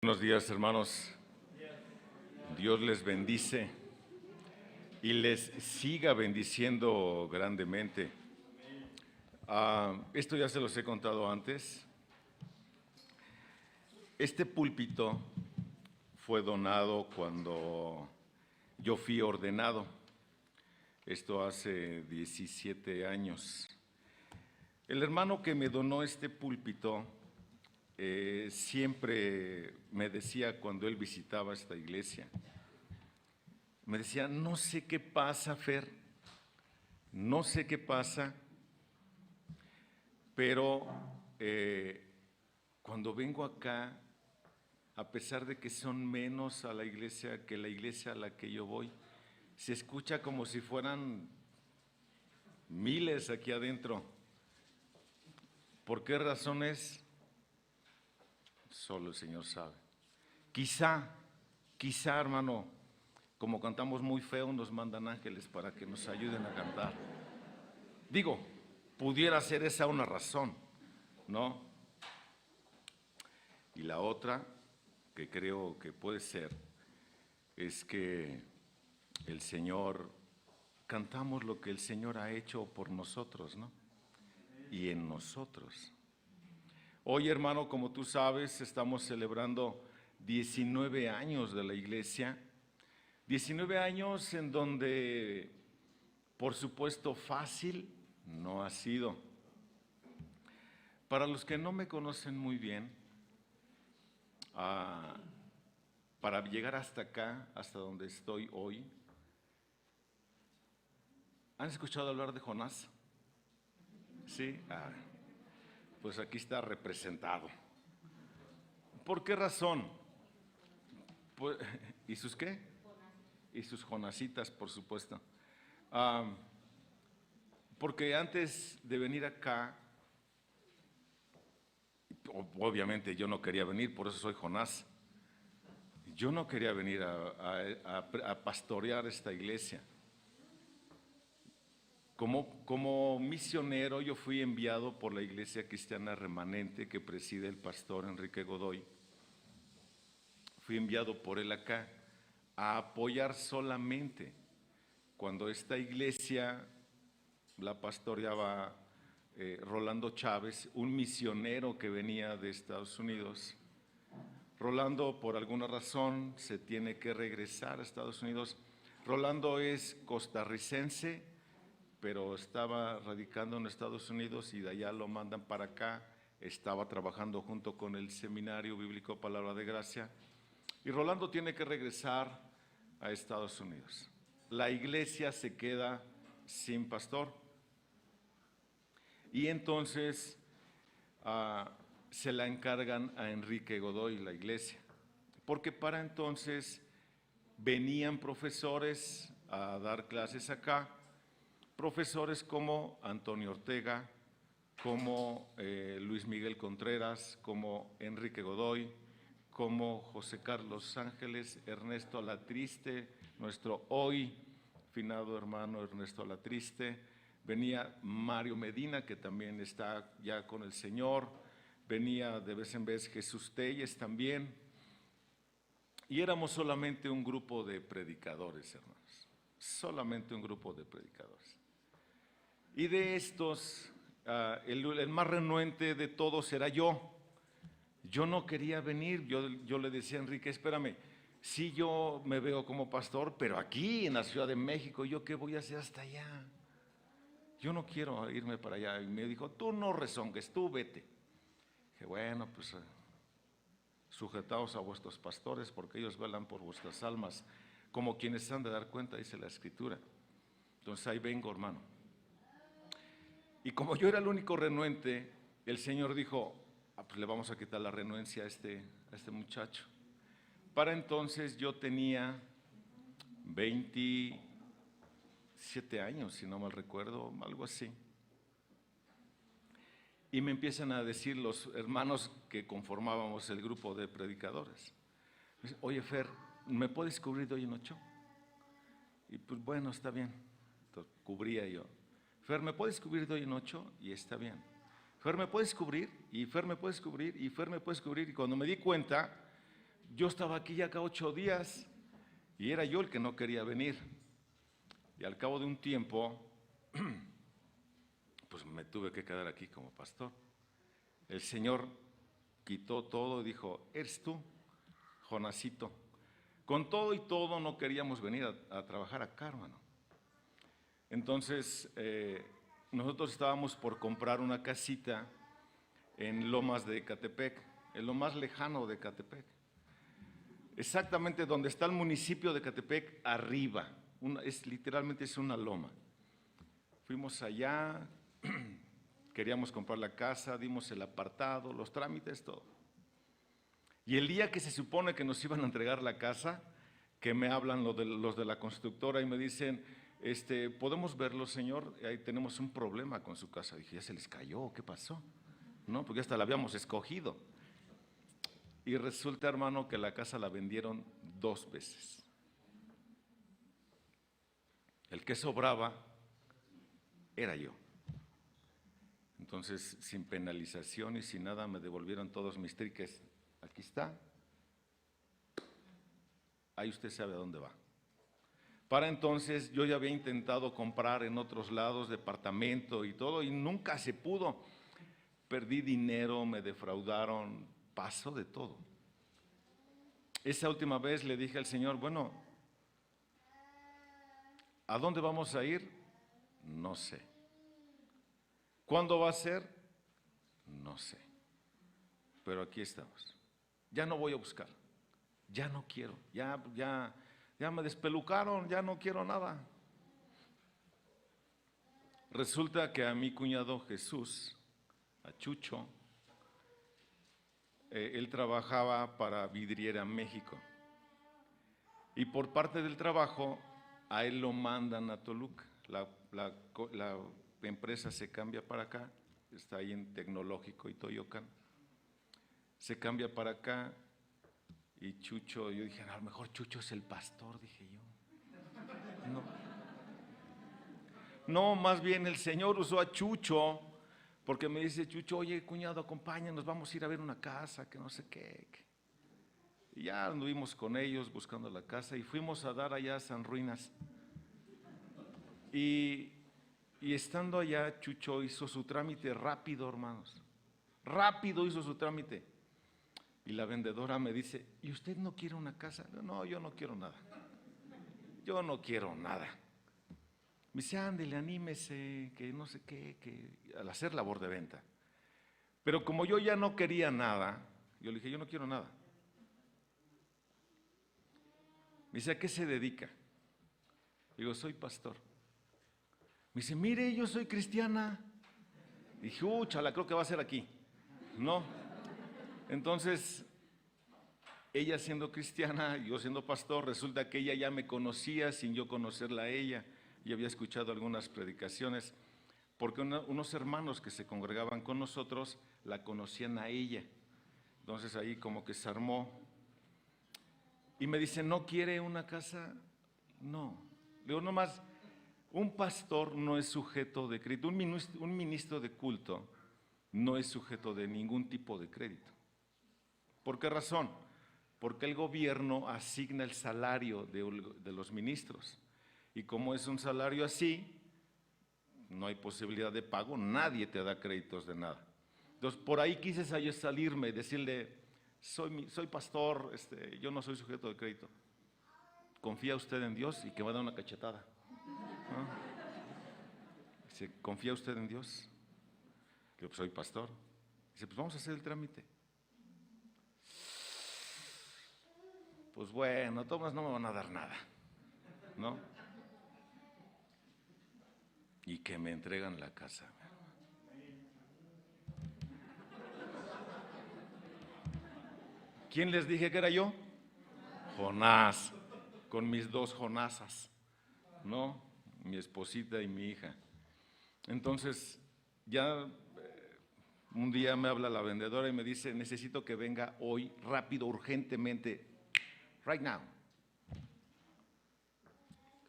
Buenos días, hermanos. Dios les bendice y les siga bendiciendo grandemente. Esto ya se los he contado antes. Este púlpito fue donado cuando yo fui ordenado. Esto hace 17 años. El hermano que me donó este púlpito siempre me decía cuando él visitaba esta iglesia, me decía, no sé qué pasa, Fer, no sé qué pasa, pero cuando vengo acá, a pesar de que son menos a la iglesia que la iglesia a la que yo voy, se escucha como si fueran miles aquí adentro. ¿Por qué razones? Solo el Señor sabe. Quizá, hermano, como cantamos muy feo, nos mandan ángeles para que nos ayuden a cantar. Digo, pudiera ser esa una razón, ¿no? Y la otra, que creo que puede ser, es que el Señor, cantamos lo que el Señor ha hecho por nosotros, ¿no? Y en nosotros. Hoy, hermano, como tú sabes, estamos celebrando 19 años de la iglesia, 19 años en donde, por supuesto, fácil no ha sido. Para los que no me conocen muy bien, para llegar hasta acá, hasta donde estoy hoy, ¿han escuchado hablar de Jonás? ¿Sí? Pues aquí está representado. ¿Por qué razón? Pues, ¿y sus qué? Y sus Jonasitas, por supuesto. Porque antes de venir acá, obviamente yo no quería venir, por eso soy Jonás. Yo no quería venir a pastorear esta iglesia. Como misionero yo fui enviado por la Iglesia Cristiana Remanente que preside el pastor Enrique Godoy. Fui enviado por él acá a apoyar solamente cuando esta iglesia la pastoreaba Rolando Chávez, un misionero que venía de Estados Unidos. Rolando, por alguna razón, se tiene que regresar a Estados Unidos. Rolando es costarricense, pero estaba radicando en Estados Unidos y de allá lo mandan para acá. Estaba trabajando junto con el Seminario Bíblico Palabra de Gracia. Y Rolando tiene que regresar a Estados Unidos. La iglesia se queda sin pastor. Y entonces se la encargan a Enrique Godoy, la iglesia. Porque para entonces venían profesores a dar clases acá, profesores como Antonio Ortega, como Luis Miguel Contreras, como Enrique Godoy, como José Carlos Ángeles, Ernesto Alatriste, nuestro hoy finado hermano Ernesto Alatriste, venía Mario Medina, que también está ya con el Señor, venía de vez en vez Jesús Telles también, y éramos solamente un grupo de predicadores, hermanos, solamente un grupo de predicadores. Y de estos, el más renuente de todos era yo. Yo no quería venir, yo le decía a Enrique, espérame, sí yo me veo como pastor, pero aquí en la Ciudad de México, ¿yo qué voy a hacer hasta allá? Yo no quiero irme para allá. Y me dijo, tú no rezongues, tú vete. Dije, bueno, pues sujetaos a vuestros pastores porque ellos velan por vuestras almas, como quienes han de dar cuenta, dice la Escritura. Entonces ahí vengo, hermano. Y como yo era el único renuente, el Señor dijo, pues le vamos a quitar la renuencia a este muchacho. Para entonces yo tenía 27 años, si no mal recuerdo, algo así. Y me empiezan a decir los hermanos que conformábamos el grupo de predicadores, oye Fer, ¿me puedes cubrir de hoy en 8? Y pues bueno, está bien. Entonces, cubría yo. Fer, ¿me puedes cubrir de hoy en 8? Y está bien. Fer, ¿me puedes cubrir? Y Fer, ¿me puedes cubrir? Y Fer, ¿me puedes cubrir? Y cuando me di cuenta, yo estaba aquí ya cada 8 días y era yo el que no quería venir. Y al cabo de un tiempo, pues me tuve que quedar aquí como pastor. El Señor quitó todo y dijo, ¿eres tú, Jonasito? Con todo y todo no queríamos venir a trabajar acá, hermano. Entonces, nosotros estábamos por comprar una casita en Lomas de Ecatepec, en lo más lejano de Ecatepec. Exactamente donde está el municipio de Ecatepec, arriba. Literalmente es una loma. Fuimos allá, queríamos comprar la casa, dimos el apartado, los trámites, todo. Y el día que se supone que nos iban a entregar la casa, que me hablan los de la constructora y me dicen, ¿podemos verlo, señor? Ahí tenemos un problema con su casa. Dije, ¿ya se les cayó? ¿Qué pasó? No, porque hasta la habíamos escogido. Y resulta, hermano, que la casa la vendieron 2 veces. El que sobraba era yo. Entonces, sin penalización y sin nada, me devolvieron todos mis triques. Aquí está. Ahí usted sabe a dónde va. Para entonces, yo ya había intentado comprar en otros lados departamento y todo, y nunca se pudo. Perdí dinero, me defraudaron, pasó de todo. Esa última vez le dije al Señor, bueno, ¿a dónde vamos a ir? No sé. ¿Cuándo va a ser? No sé. Pero aquí estamos. Ya no voy a buscar. Ya no quiero. Ya me despelucaron, ya no quiero nada. Resulta que a mi cuñado Jesús, a Chucho, él trabajaba para Vidriera México. Y por parte del trabajo, a él lo mandan a Toluca. La empresa se cambia para acá, está ahí en Tecnológico y Toyocan. Se cambia para acá y Chucho, yo dije, a lo mejor Chucho es el pastor, dije yo. No, más bien el Señor usó a Chucho, porque me dice Chucho, oye, cuñado, acompáñanos, vamos a ir a ver una casa, que no sé qué. Y ya anduvimos con ellos buscando la casa y fuimos a dar allá a San Ruinas. Y estando allá, Chucho hizo su trámite rápido, hermanos. Rápido hizo su trámite. Y la vendedora me dice, ¿y usted no quiere una casa? No, yo no quiero nada. Yo no quiero nada. Me dice, ándele, anímese, que no sé qué, que al hacer labor de venta. Pero como yo ya no quería nada, yo le dije, yo no quiero nada. Me dice, ¿a qué se dedica? Digo, soy pastor. Me dice, mire, yo soy cristiana. Dije, chala, creo que va a ser aquí. No. Entonces, ella siendo cristiana, yo siendo pastor, resulta que ella ya me conocía sin yo conocerla a ella. Yo había escuchado algunas predicaciones, porque unos hermanos que se congregaban con nosotros la conocían a ella. Entonces ahí como que se armó. Y me dice, ¿no quiere una casa? No. Le digo, nomás, un pastor no es sujeto de crédito, un ministro de culto no es sujeto de ningún tipo de crédito. ¿Por qué razón? Porque el gobierno asigna el salario de los ministros. Y como es un salario así, no hay posibilidad de pago, nadie te da créditos de nada. Entonces, por ahí quise salirme y decirle, soy pastor, yo no soy sujeto de crédito. ¿Confía usted en Dios? Y que me da una cachetada. ¿No? Dice, ¿confía usted en Dios? Yo pues soy pastor. Dice, pues vamos a hacer el trámite. Pues bueno, todas no me van a dar nada, ¿no? Y que me entregan la casa. ¿Quién les dije que era yo? Jonás, con mis 2 Jonasas, ¿no? Mi esposita y mi hija. Entonces, ya un día me habla la vendedora y me dice, necesito que venga hoy, rápido, urgentemente, right now.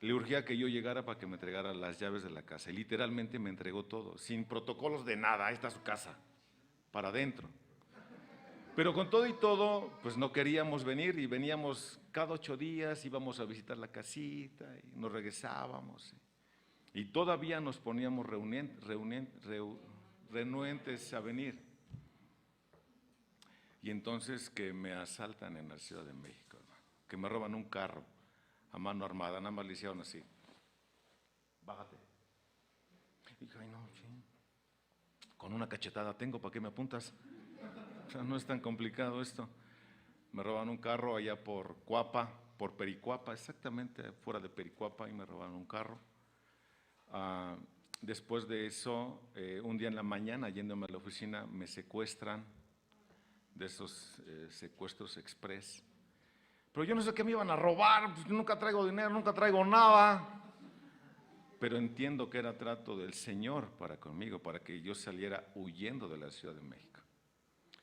Le urgía que yo llegara para que me entregara las llaves de la casa. Y literalmente me entregó todo, sin protocolos de nada. Esta es su casa, para adentro. Pero con todo y todo, pues no queríamos venir y veníamos cada 8 días, íbamos a visitar la casita y nos regresábamos. Y todavía nos poníamos renuentes a venir. Y entonces que me asaltan en la Ciudad de México, hermano, que me roban un carro a mano armada, nada más le hicieron así. Bájate. Y dije, ay no, sí. Con una cachetada tengo, ¿para qué me apuntas? O sea, no es tan complicado esto. Me roban un carro allá por Cuapa, por Pericuapa, exactamente fuera de Pericuapa, y me robaron un carro. Después de eso, un día en la mañana, yéndome a la oficina, me secuestran, de esos secuestros express. Pero yo no sé qué me iban a robar, pues nunca traigo dinero, nunca traigo nada. Pero entiendo que era trato del Señor para conmigo, para que yo saliera huyendo de la Ciudad de México.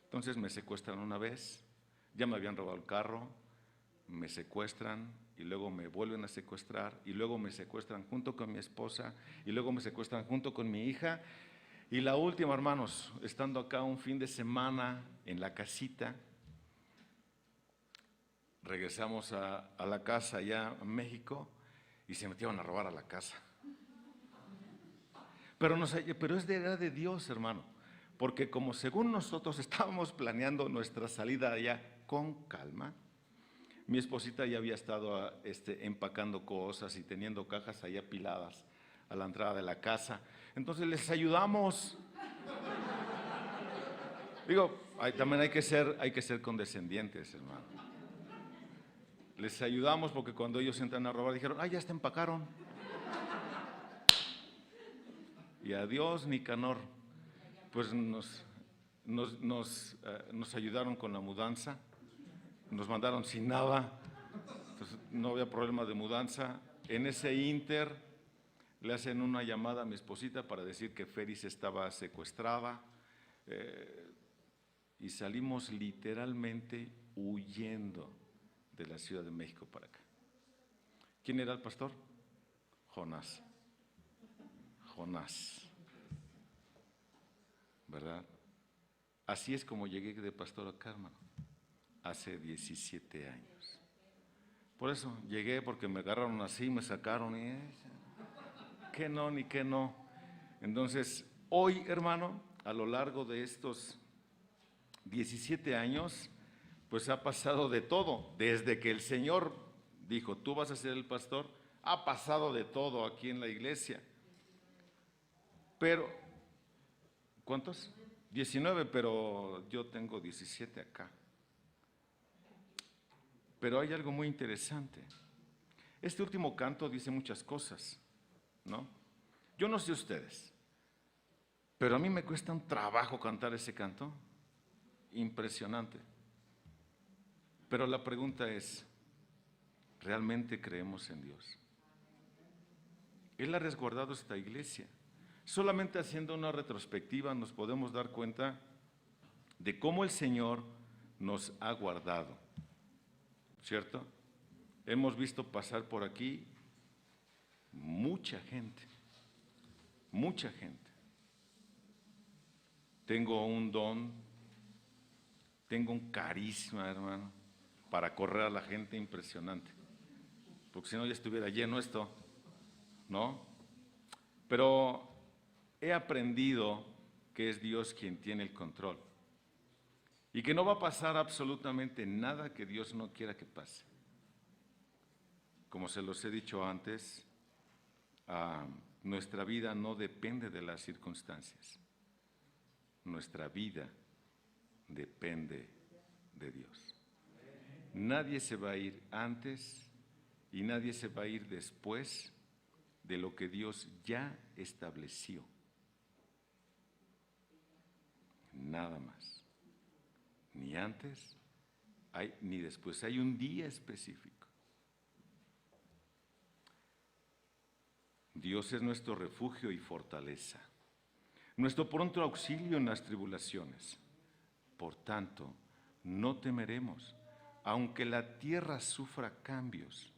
Entonces me secuestran una vez, ya me habían robado el carro, me secuestran y luego me vuelven a secuestrar y luego me secuestran junto con mi esposa y luego me secuestran junto con mi hija. Y la última, hermanos, estando acá un fin de semana en la casita, regresamos a la casa allá a México y se metieron a robar a la casa. Pero era de Dios, hermano, porque como según nosotros estábamos planeando nuestra salida allá con calma, mi esposita ya había estado empacando cosas y teniendo cajas ahí apiladas a la entrada de la casa. Entonces les ayudamos. Digo, también hay que ser condescendientes, hermano. Les ayudamos porque cuando ellos entran a robar dijeron, ya te empacaron. Y adiós, Nicanor. Pues nos ayudaron con la mudanza. Nos mandaron sin nada, entonces no había problema de mudanza. En ese ínter le hacen una llamada a mi esposita para decir que Feris estaba secuestrada y salimos literalmente huyendo de la Ciudad de México para acá. ¿Quién era el pastor? Jonás. ¿Verdad? Así es como llegué de pastor acá, hermano. Hace 17 años. Por eso llegué, porque me agarraron así, me sacaron y que no, ni que no. Entonces, hoy, hermano, a lo largo de estos 17 años, pues ha pasado de todo. Desde que el Señor dijo, tú vas a ser el pastor, ha pasado de todo aquí en la iglesia. Pero, ¿cuántos? 19, pero yo tengo 17 acá. Pero hay algo muy interesante. Este último canto dice muchas cosas, ¿no? Yo no sé ustedes, pero a mí me cuesta un trabajo cantar ese canto. Impresionante. Pero la pregunta es, ¿realmente creemos en Dios? Él ha resguardado esta iglesia. Solamente haciendo una retrospectiva nos podemos dar cuenta de cómo el Señor nos ha guardado. ¿Cierto? Hemos visto pasar por aquí mucha gente, mucha gente. Tengo un don, tengo un carisma, hermano, para correr a la gente impresionante, porque si no ya estuviera lleno esto, ¿no? Pero he aprendido que es Dios quien tiene el control. Y que no va a pasar absolutamente nada que Dios no quiera que pase. Como se los he dicho antes, nuestra vida no depende de las circunstancias. Nuestra vida depende de Dios. Nadie se va a ir antes y nadie se va a ir después de lo que Dios ya estableció. Nada más. Ni antes ni después. Hay un día específico. Dios es nuestro refugio y fortaleza, nuestro pronto auxilio en las tribulaciones. Por tanto, no temeremos, aunque la tierra sufra cambios,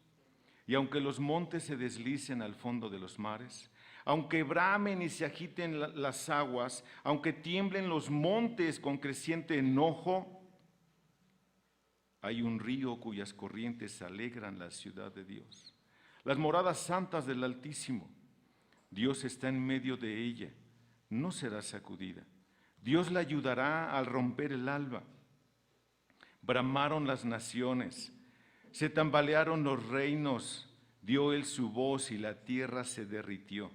y aunque los montes se deslicen al fondo de los mares, aunque bramen y se agiten las aguas, aunque tiemblen los montes con creciente enojo, Hay un río cuyas corrientes alegran la ciudad de Dios, las moradas santas del Altísimo. Dios está en medio de ella, no será sacudida. Dios la ayudará al romper el alba. Bramaron las naciones, se tambalearon los reinos, dio él su voz y la tierra se derritió.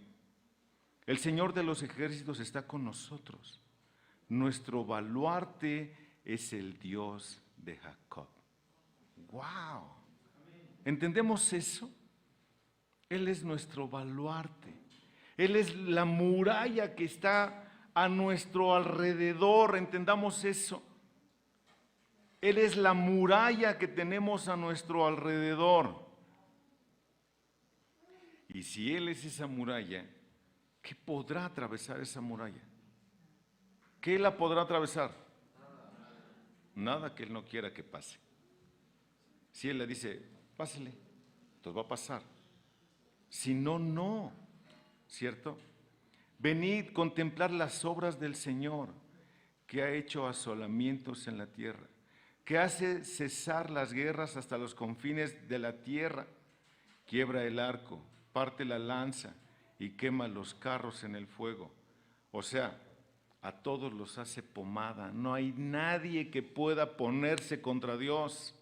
El Señor de los ejércitos está con nosotros. Nuestro baluarte es el Dios de Jacob. ¡Wow! ¿Entendemos eso? Él es nuestro baluarte. Él es la muralla que está a nuestro alrededor. Entendamos eso. Él es la muralla que tenemos a nuestro alrededor. Y si Él es esa muralla, ¿qué podrá atravesar esa muralla? ¿Qué la podrá atravesar? Nada que Él no quiera que pase. Si Él le dice, pásele, entonces va a pasar. Si no, no, ¿cierto? Venid, contemplar las obras del Señor, que ha hecho asolamientos en la tierra, que hace cesar las guerras hasta los confines de la tierra, quiebra el arco, parte la lanza y quema los carros en el fuego. O sea, a todos los hace pomada. No hay nadie que pueda ponerse contra Dios.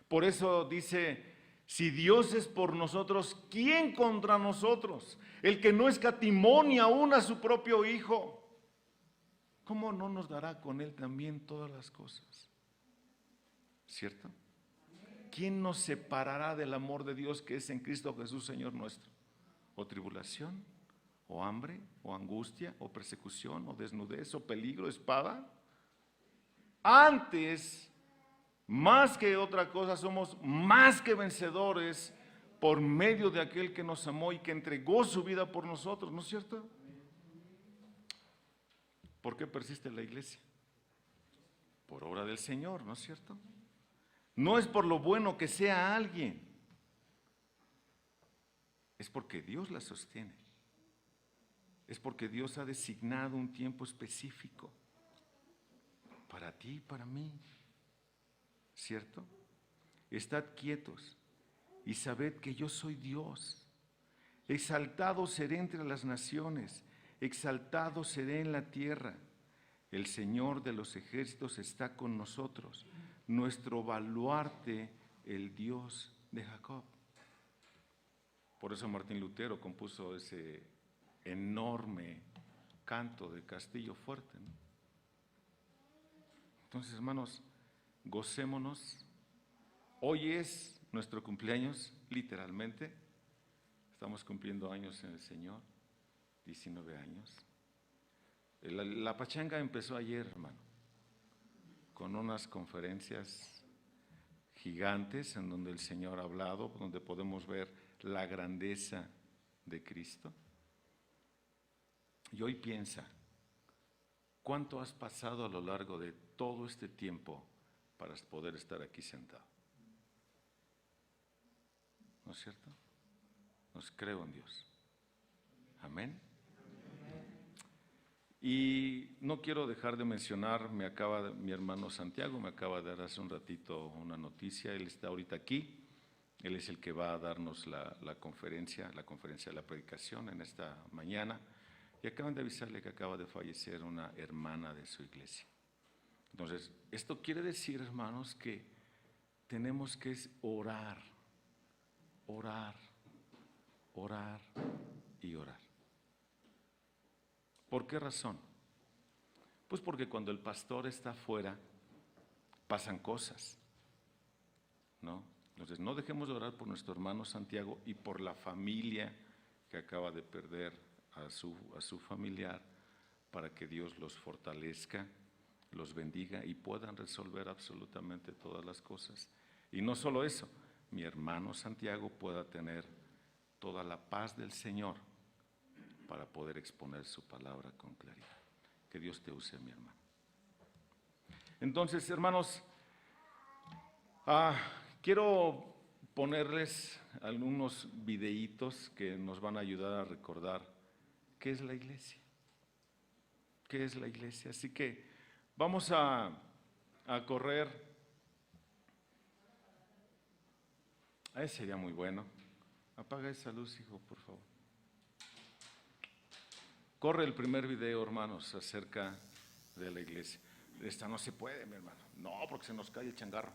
Por eso dice, si Dios es por nosotros, ¿quién contra nosotros? El que no escatimó ni aún a su propio Hijo, ¿cómo no nos dará con Él también todas las cosas? ¿Cierto? ¿Quién nos separará del amor de Dios que es en Cristo Jesús, Señor nuestro? ¿O tribulación? ¿O hambre? ¿O angustia? ¿O persecución? ¿O desnudez? ¿O peligro? ¿Espada? Antes, más que otra cosa, somos más que vencedores por medio de aquel que nos amó y que entregó su vida por nosotros, ¿no es cierto? ¿Por qué persiste la iglesia? Por obra del Señor, ¿no es cierto? No es por lo bueno que sea alguien, es porque Dios la sostiene. Es porque Dios ha designado un tiempo específico para ti y para mí, ¿cierto? Estad quietos y sabed que yo soy Dios. Exaltado seré entre las naciones, exaltado seré en la tierra. El Señor de los ejércitos está con nosotros, nuestro baluarte, el Dios de Jacob. Por eso Martín Lutero compuso ese enorme canto de Castillo Fuerte, ¿no? Entonces, hermanos, gocémonos. Hoy es nuestro cumpleaños, literalmente. Estamos cumpliendo años en el Señor, 19 años. La pachanga empezó ayer, hermano, con unas conferencias gigantes en donde el Señor ha hablado, donde podemos ver la grandeza de Cristo. Y hoy piensa, ¿cuánto has pasado a lo largo de todo este tiempo para poder estar aquí sentado? ¿No es cierto? Nos creo en Dios. Amén. Y no quiero dejar de mencionar, mi hermano Santiago me acaba de dar hace un ratito una noticia. Él está ahorita aquí, él es el que va a darnos la conferencia de la predicación en esta mañana. Y acaban de avisarle que acaba de fallecer una hermana de su iglesia. Entonces, esto quiere decir, hermanos, que tenemos que orar, orar, orar y orar. ¿Por qué razón? Pues porque cuando el pastor está afuera, pasan cosas, ¿no? Entonces, no dejemos de orar por nuestro hermano Santiago y por la familia que acaba de perder a su familiar, para que Dios los fortalezca, los bendiga y puedan resolver absolutamente todas las cosas. Y no solo eso, mi hermano Santiago pueda tener toda la paz del Señor para poder exponer su palabra con claridad. Que Dios te use, mi hermano. Entonces, hermanos, quiero ponerles algunos videitos que nos van a ayudar a recordar qué es la iglesia. ¿Qué es la iglesia? Así que vamos a correr Ese sería muy bueno. Apaga esa luz, hijo, por favor. Corre el primer video, hermanos, acerca de la iglesia. Esta no se puede, mi hermano. No, porque se nos cae el changarro.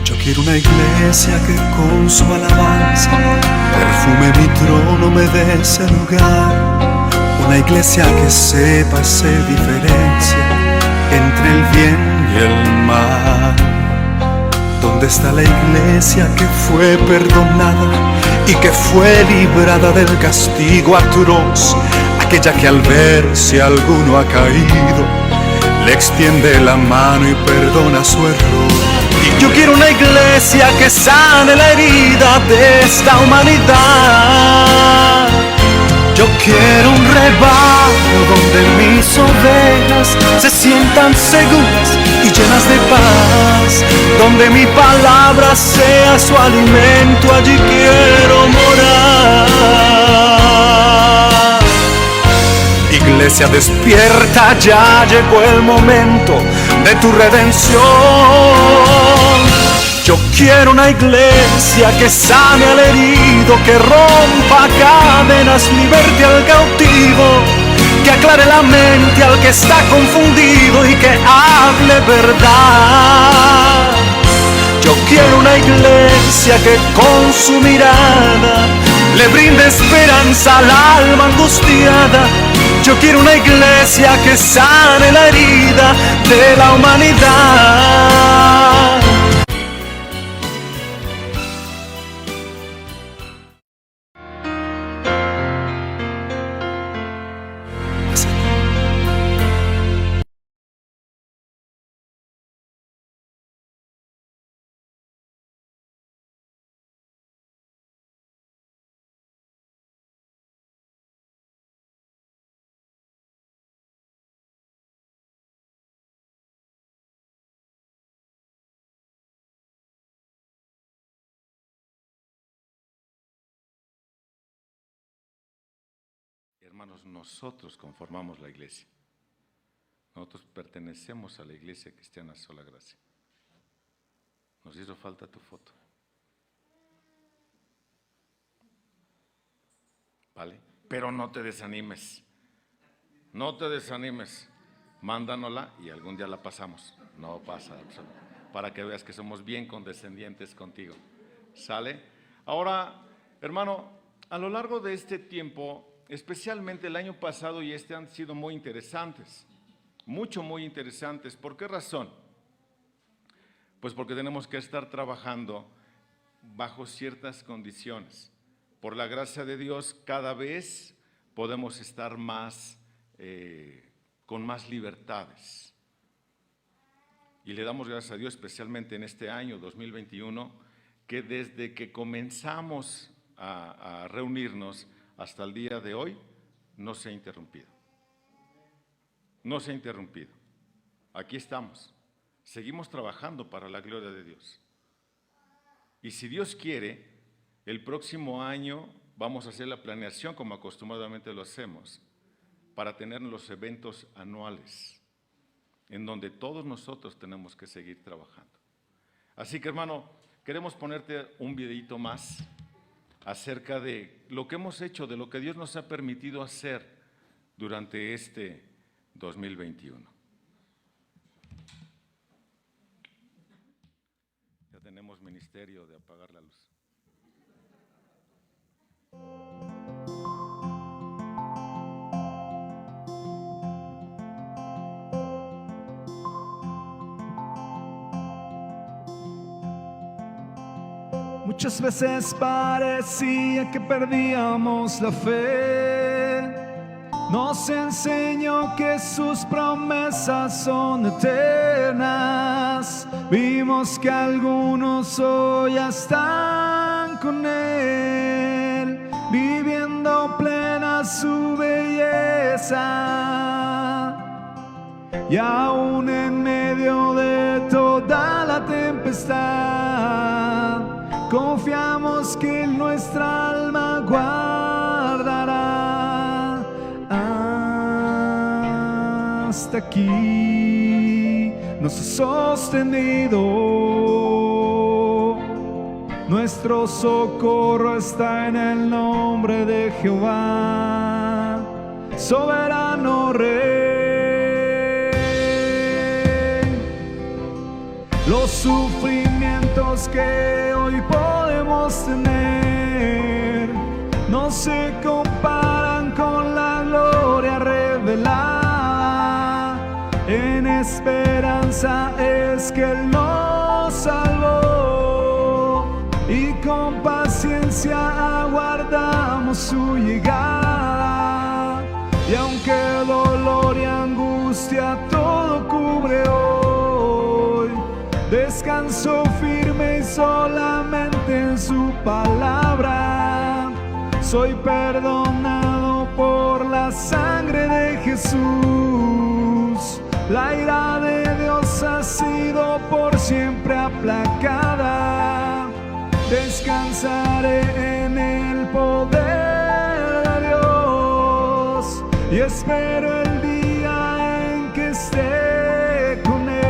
Yo quiero una iglesia que con su alabanza perfume mi trono, me dé ese lugar. Una iglesia que sepa hacer diferencia entre el bien y el mal. ¿Dónde está la iglesia que fue perdonada y que fue librada del castigo atroz? Aquella que al ver si alguno ha caído le extiende la mano y perdona su error. Y yo quiero una iglesia que sane la herida de esta humanidad. Yo quiero un rebaño donde mis ovejas se sientan seguras y llenas de paz, donde mi palabra sea su alimento, allí quiero morar. Iglesia despierta, ya llegó el momento de tu redención. Yo quiero una iglesia que sane al herido, que rompa cadenas, liberte al cautivo, que aclare la mente al que está confundido y que hable verdad. Yo quiero una iglesia que con su mirada le brinde esperanza al alma angustiada. Yo quiero una iglesia que sane la herida de la humanidad. Hermanos, nosotros conformamos la iglesia. Nosotros pertenecemos a la iglesia cristiana Sola Gracia. Nos hizo falta tu foto. ¿Vale? Pero no te desanimes. No te desanimes. Mándanosla y algún día la pasamos. No pasa, para que veas que somos bien condescendientes contigo. ¿Sale? Ahora, hermano, a lo largo de este tiempo, especialmente el año pasado y este, han sido muy interesantes. Muy interesantes. ¿Por qué razón? Pues porque tenemos que estar trabajando bajo ciertas condiciones. Por la gracia de Dios, cada vez podemos estar más, con más libertades. Y le damos gracias a Dios, especialmente en este año 2021, que desde que comenzamos a reunirnos hasta el día de hoy, no se ha interrumpido. No se ha interrumpido. Aquí estamos. Seguimos trabajando para la gloria de Dios. Y si Dios quiere, el próximo año vamos a hacer la planeación, como acostumbradamente lo hacemos, para tener los eventos anuales, en donde todos nosotros tenemos que seguir trabajando. Así que, hermano, queremos ponerte un videito más acerca de lo que hemos hecho, de lo que Dios nos ha permitido hacer durante este 2021. Ya tenemos ministerio de apagar la luz. Muchas veces parecía que perdíamos la fe. Nos enseñó que sus promesas son eternas. Vimos que algunos hoy ya están con Él, viviendo plena su belleza. Y aún en medio de toda la tempestad, confiamos que Él nuestra alma guardará hasta aquí nos ha sostenido. Nuestro socorro está en el nombre de Jehová, soberano Rey. Los sufrimientos que hoy podemos tener no se comparan con la gloria revelada. En esperanza es que Él nos salvó y con paciencia aguardamos su llegada. Y aunque dolor y angustia todo cubre hoy, descanso firme y solamente en su palabra. Soy perdonado por la sangre de Jesús. La ira de Dios ha sido por siempre aplacada. Descansaré en el poder de Dios y espero el día en que esté con Él.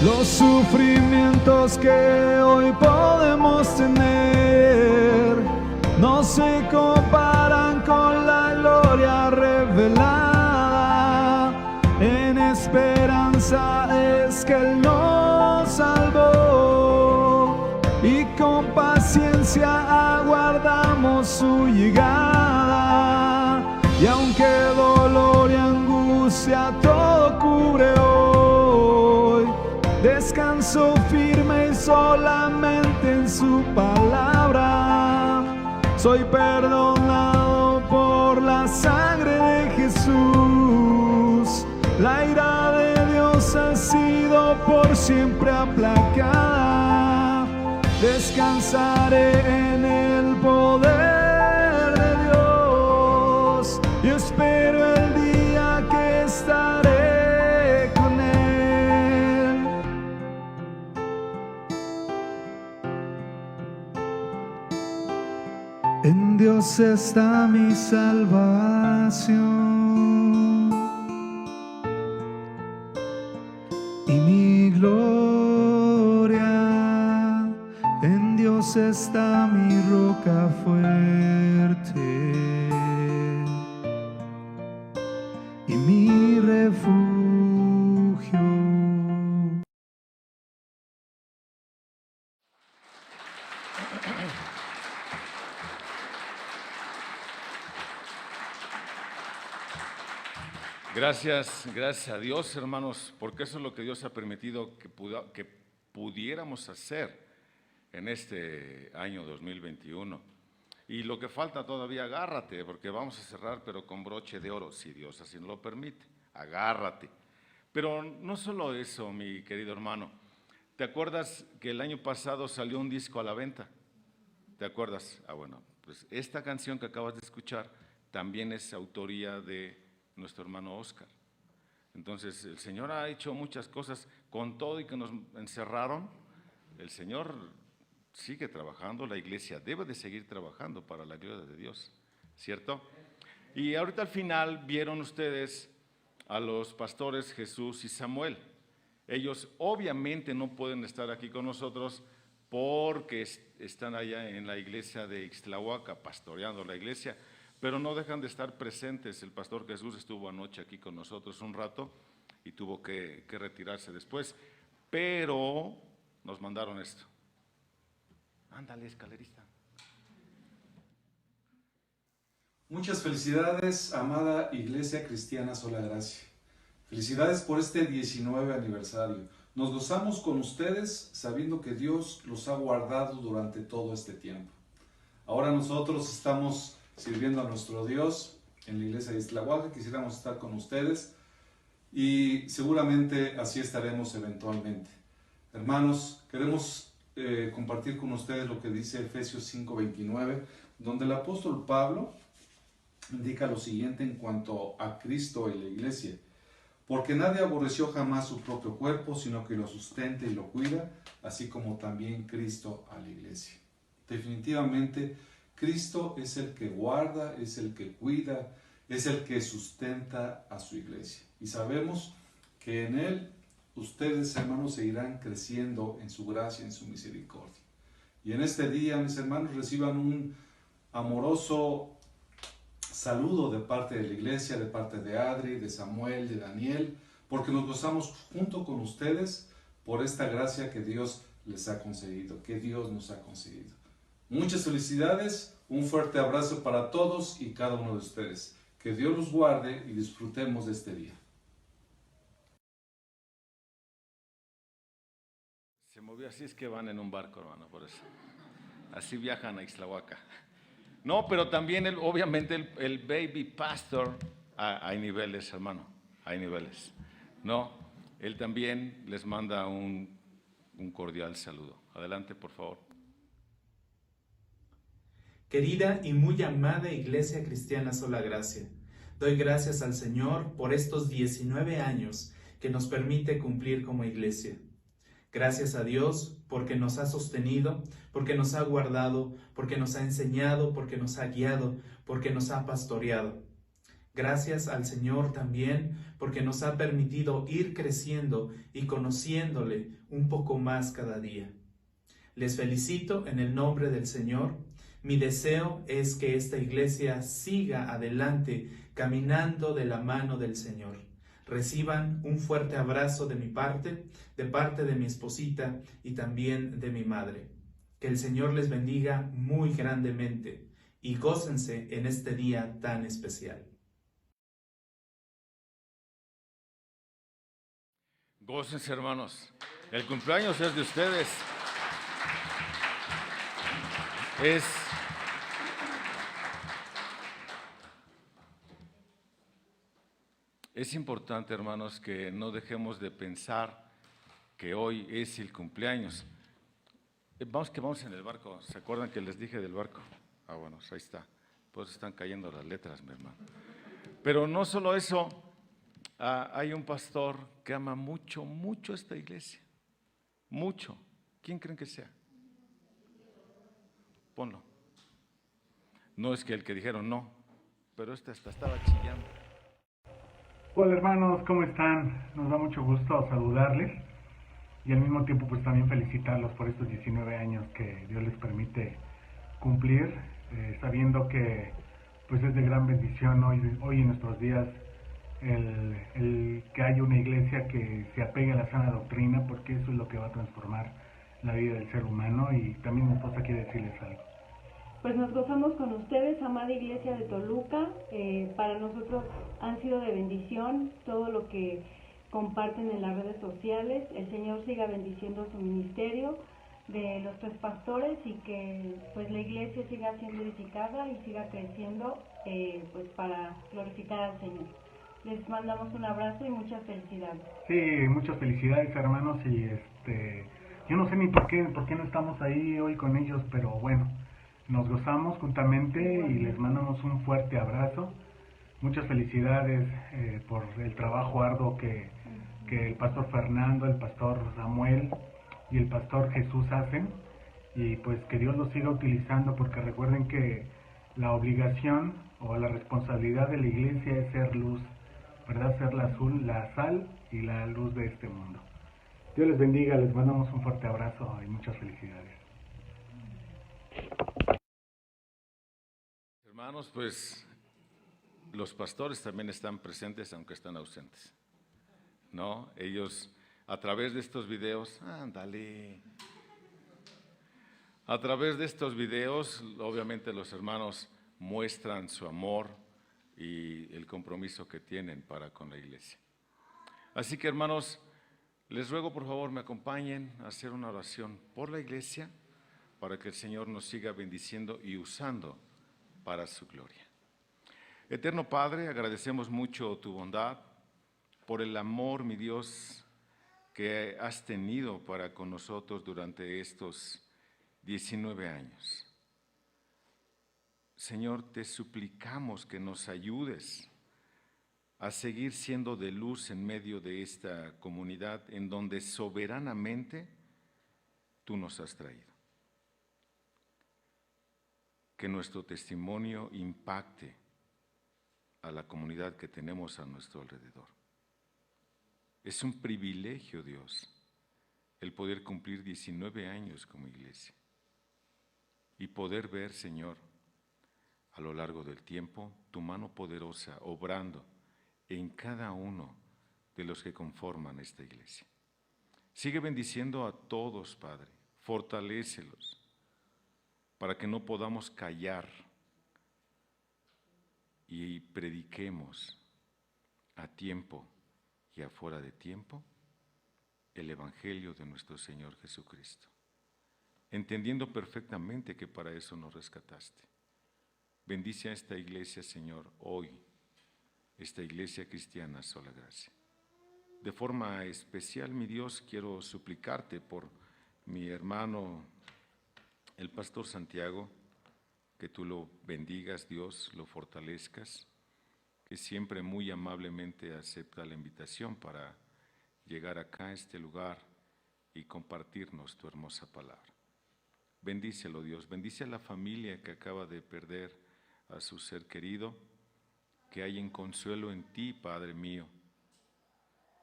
Los sufrimientos que hoy podemos tener no se comparan con la gloria revelada. En esperanza es que Él nos salvó y con paciencia aguardamos su llegada. Y aunque dolor y angustia todo cubre hoy, descanso firme y solamente en su palabra. Soy perdonado por la sangre de Jesús. La ira de Dios ha sido por siempre aplacada. Descansaré en el poder de Dios y espero el día que estaré con Él. En Dios está mi salvación y mi gloria. En Dios está mi roca fuerte y mi refugio. Gracias a Dios, hermanos, porque eso es lo que Dios ha permitido que pudiéramos hacer en este año 2021. Y lo que falta todavía, agárrate, porque vamos a cerrar, pero con broche de oro, si Dios así nos lo permite, agárrate. Pero no solo eso, mi querido hermano, ¿te acuerdas que el año pasado salió un disco a la venta? ¿Te acuerdas? Bueno, pues esta canción que acabas de escuchar también es autoría de nuestro hermano Oscar. Entonces, el Señor ha hecho muchas cosas, con todo y que nos encerraron, el Señor sigue trabajando, la iglesia debe de seguir trabajando para la gloria de Dios, ¿cierto? Y ahorita al final vieron ustedes a los pastores Jesús y Samuel. Ellos obviamente no pueden estar aquí con nosotros porque están allá en la iglesia de Ixtlahuaca, pastoreando la iglesia, pero no dejan de estar presentes. El pastor Jesús estuvo anoche aquí con nosotros un rato y tuvo que retirarse después, pero nos mandaron esto. Ándale, escalerista. Muchas felicidades, amada Iglesia Cristiana Sola Gracia. Felicidades por este 19 aniversario. Nos gozamos con ustedes sabiendo que Dios los ha guardado durante todo este tiempo. Ahora nosotros estamos sirviendo a nuestro Dios en la iglesia de Ixtlahuaca. Quisiéramos estar con ustedes y seguramente así estaremos eventualmente. Hermanos, queremos compartir con ustedes lo que dice Efesios 5:29, donde el apóstol Pablo indica lo siguiente en cuanto a Cristo y la iglesia. Porque nadie aborreció jamás su propio cuerpo, sino que lo sustenta y lo cuida, así como también Cristo a la iglesia. Definitivamente, Cristo es el que guarda, es el que cuida, es el que sustenta a su iglesia. Y sabemos que en Él ustedes, hermanos, seguirán creciendo en su gracia, en su misericordia. Y en este día, mis hermanos, reciban un amoroso saludo de parte de la iglesia, de parte de Adri, de Samuel, de Daniel, porque nos gozamos junto con ustedes por esta gracia que Dios les ha concedido, que Dios nos ha concedido. Muchas felicidades, un fuerte abrazo para todos y cada uno de ustedes. Que Dios los guarde y disfrutemos de este día. Se movió así, es que van en un barco, hermano, por eso. Así viajan a Ixtlahuaca. No, pero también, obviamente, el baby pastor, hay niveles, hermano, hay niveles. No, él también les manda un cordial saludo. Adelante, por favor. Querida y muy amada Iglesia Cristiana Sola Gracia, doy gracias al Señor por estos 19 años que nos permite cumplir como iglesia. Gracias a Dios porque nos ha sostenido, porque nos ha guardado, porque nos ha enseñado, porque nos ha guiado, porque nos ha pastoreado. Gracias al Señor también porque nos ha permitido ir creciendo y conociéndole un poco más cada día. Les felicito en el nombre del Señor. Mi deseo es que esta iglesia siga adelante caminando de la mano del Señor. Reciban un fuerte abrazo de mi parte, de parte de mi esposita y también de mi madre. Que el Señor les bendiga muy grandemente y gócense en este día tan especial. Gócense, hermanos. El cumpleaños es de ustedes. Es importante, hermanos, que no dejemos de pensar que hoy es el cumpleaños. Vamos en el barco. ¿Se acuerdan que les dije del barco? Ah, bueno, ahí está. Pues están cayendo las letras, mi hermano. Pero no solo eso, hay un pastor que ama mucho, mucho esta iglesia. Mucho. ¿Quién creen que sea? Ponlo. No es que el que dijeron no, pero este hasta estaba chillando. Hola hermanos, ¿cómo están? Nos da mucho gusto saludarles y al mismo tiempo pues también felicitarlos por estos 19 años que Dios les permite cumplir, sabiendo que pues es de gran bendición hoy en nuestros días el que haya una iglesia que se apegue a la sana doctrina, porque eso es lo que va a transformar la vida del ser humano. Y también mi esposa quiere decirles algo. Pues nos gozamos con ustedes, amada Iglesia de Toluca. Para nosotros han sido de bendición todo lo que comparten en las redes sociales. El Señor siga bendiciendo su ministerio de los tres pastores y que pues la iglesia siga siendo edificada y siga creciendo pues para glorificar al Señor. Les mandamos un abrazo y muchas felicidades. Sí, muchas felicidades hermanos, y yo no sé ni por qué no estamos ahí hoy con ellos, pero bueno, nos gozamos juntamente y les mandamos un fuerte abrazo. Muchas felicidades por el trabajo arduo que el pastor Fernando, el pastor Samuel y el pastor Jesús hacen, y pues que Dios los siga utilizando, porque recuerden que la obligación o la responsabilidad de la iglesia es ser luz, ¿verdad? Ser la sal y la luz de este mundo. Dios les bendiga, les mandamos un fuerte abrazo y muchas felicidades. Hermanos, pues los pastores también están presentes aunque están ausentes, ¿no? Ellos a través de estos videos, a través de estos videos, obviamente los hermanos muestran su amor y el compromiso que tienen para con la iglesia. Así que, hermanos, les ruego por favor me acompañen a hacer una oración por la iglesia para que el Señor nos siga bendiciendo y usando para su gloria. Eterno Padre, agradecemos mucho tu bondad, por el amor, mi Dios, que has tenido para con nosotros durante estos 19 años. Señor, te suplicamos que nos ayudes a seguir siendo de luz en medio de esta comunidad en donde soberanamente tú nos has traído. Que nuestro testimonio impacte a la comunidad que tenemos a nuestro alrededor. Es un privilegio, Dios, el poder cumplir 19 años como iglesia y poder ver, Señor, a lo largo del tiempo, tu mano poderosa obrando en cada uno de los que conforman esta iglesia. Sigue bendiciendo a todos, Padre, fortalécelos, para que no podamos callar y prediquemos a tiempo y afuera de tiempo el Evangelio de nuestro Señor Jesucristo, entendiendo perfectamente que para eso nos rescataste. Bendice a esta iglesia, Señor, hoy, esta iglesia cristiana Sola Gracia. De forma especial, mi Dios, quiero suplicarte por mi hermano, el pastor Santiago, que tú lo bendigas, Dios, lo fortalezcas, que siempre muy amablemente acepta la invitación para llegar acá a este lugar y compartirnos tu hermosa palabra. Bendícelo, Dios, bendice a la familia que acaba de perder a su ser querido, que hay en consuelo en ti, Padre mío,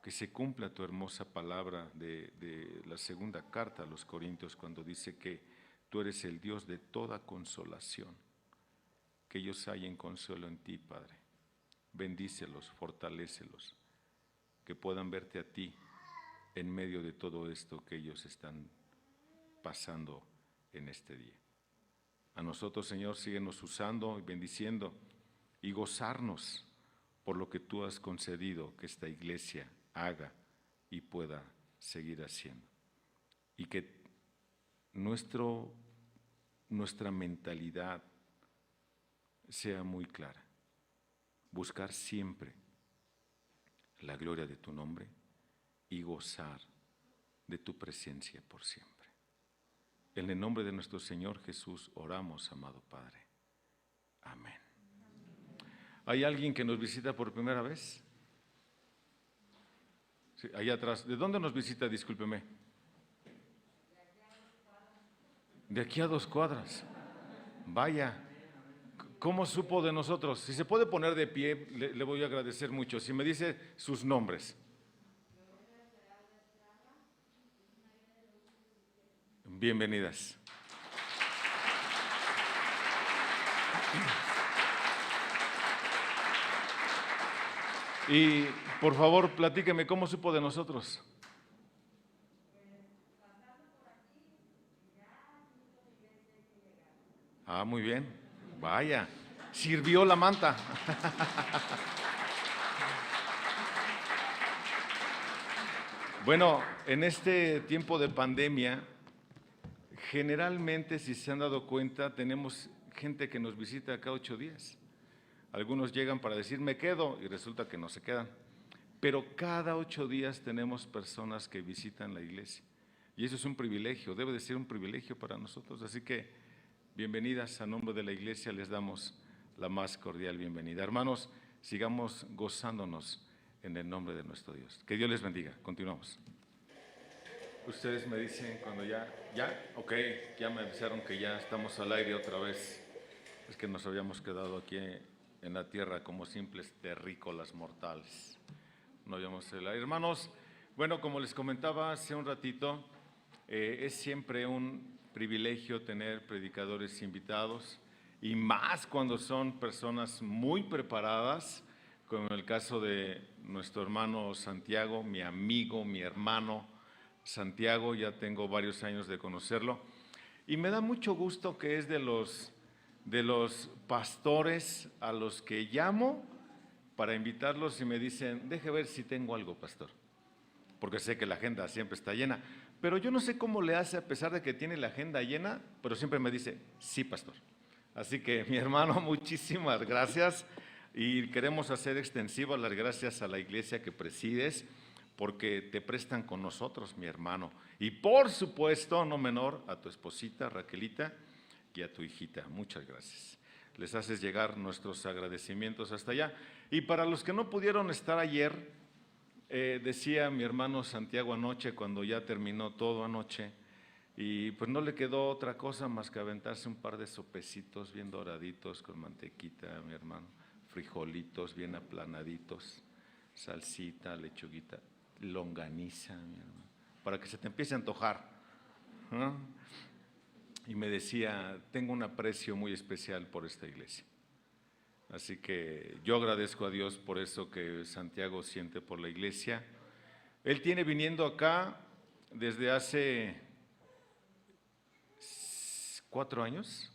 que se cumpla tu hermosa palabra de la segunda carta a los Corintios, cuando dice que tú eres el Dios de toda consolación, que ellos hallen consuelo en ti, Padre. Bendícelos, fortalécelos, que puedan verte a ti en medio de todo esto que ellos están pasando en este día. A nosotros, Señor, síguenos usando y bendiciendo y gozarnos por lo que tú has concedido que esta iglesia haga y pueda seguir haciendo. Y que nuestra mentalidad sea muy clara. Buscar siempre la gloria de tu nombre y gozar de tu presencia por siempre. En el nombre de nuestro Señor Jesús oramos, amado Padre. Amén. ¿Hay alguien que nos visita por primera vez? Sí, allá atrás. ¿De dónde nos visita? Discúlpeme. De aquí a 2 cuadras. Vaya. ¿Cómo supo de nosotros? Si se puede poner de pie, le voy a agradecer mucho. Si me dice sus nombres. Bienvenidas. Y por favor, platíqueme, ¿cómo supo de nosotros? Ah, muy bien. Vaya, sirvió la manta. Bueno, en este tiempo de pandemia, generalmente, si se han dado cuenta, tenemos gente que nos visita cada 8 días. Algunos llegan para decir, me quedo, y resulta que no se quedan. Pero cada 8 días tenemos personas que visitan la iglesia. Y eso es un privilegio, debe de ser un privilegio para nosotros. Así que, bienvenidas, a nombre de la iglesia les damos la más cordial bienvenida. Hermanos, sigamos gozándonos en el nombre de nuestro Dios. Que Dios les bendiga. Continuamos. Ustedes me dicen cuando ya, ok, ya me avisaron que ya estamos al aire otra vez. Es que nos habíamos quedado aquí en la tierra como simples terrícolas mortales. No habíamos el aire. Hermanos, bueno, como les comentaba hace un ratito, es siempre un privilegio tener predicadores invitados y más cuando son personas muy preparadas, como el caso de nuestro hermano Santiago, mi amigo, mi hermano Santiago, ya tengo varios años de conocerlo y me da mucho gusto que es de los pastores a los que llamo para invitarlos y me dicen, deje ver si tengo algo, pastor, porque sé que la agenda siempre está llena. Pero yo no sé cómo le hace a pesar de que tiene la agenda llena, pero siempre me dice, sí, pastor. Así que, mi hermano, muchísimas gracias y queremos hacer extensivas las gracias a la iglesia que presides porque te prestan con nosotros, mi hermano. Y por supuesto, no menor, a tu esposita Raquelita y a tu hijita. Muchas gracias. les haces llegar nuestros agradecimientos hasta allá. Y para los que no pudieron estar ayer, decía mi hermano Santiago anoche, cuando ya terminó todo anoche, y pues no le quedó otra cosa más que aventarse un par de sopecitos bien doraditos con mantequita, mi hermano, frijolitos bien aplanaditos, salsita, lechuguita, longaniza, mi hermano, para que se te empiece a antojar, ¿no? Y me decía, tengo un aprecio muy especial por esta iglesia. Así que yo agradezco a Dios por eso que Santiago siente por la iglesia. Él tiene viniendo acá desde hace 4 años,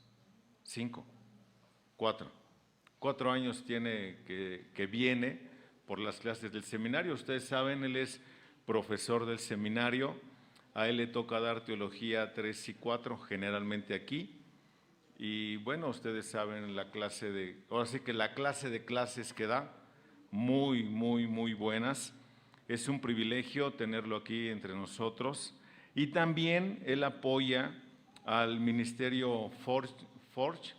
5, 4. 4 años tiene que viene por las clases del seminario. Ustedes saben, él es profesor del seminario. A él le toca dar teología 3 y 4, generalmente aquí. Y bueno, ustedes saben ahora sí que la clase de clases que da, muy, muy, muy buenas. Es un privilegio tenerlo aquí entre nosotros. Y también él apoya al ministerio Forge.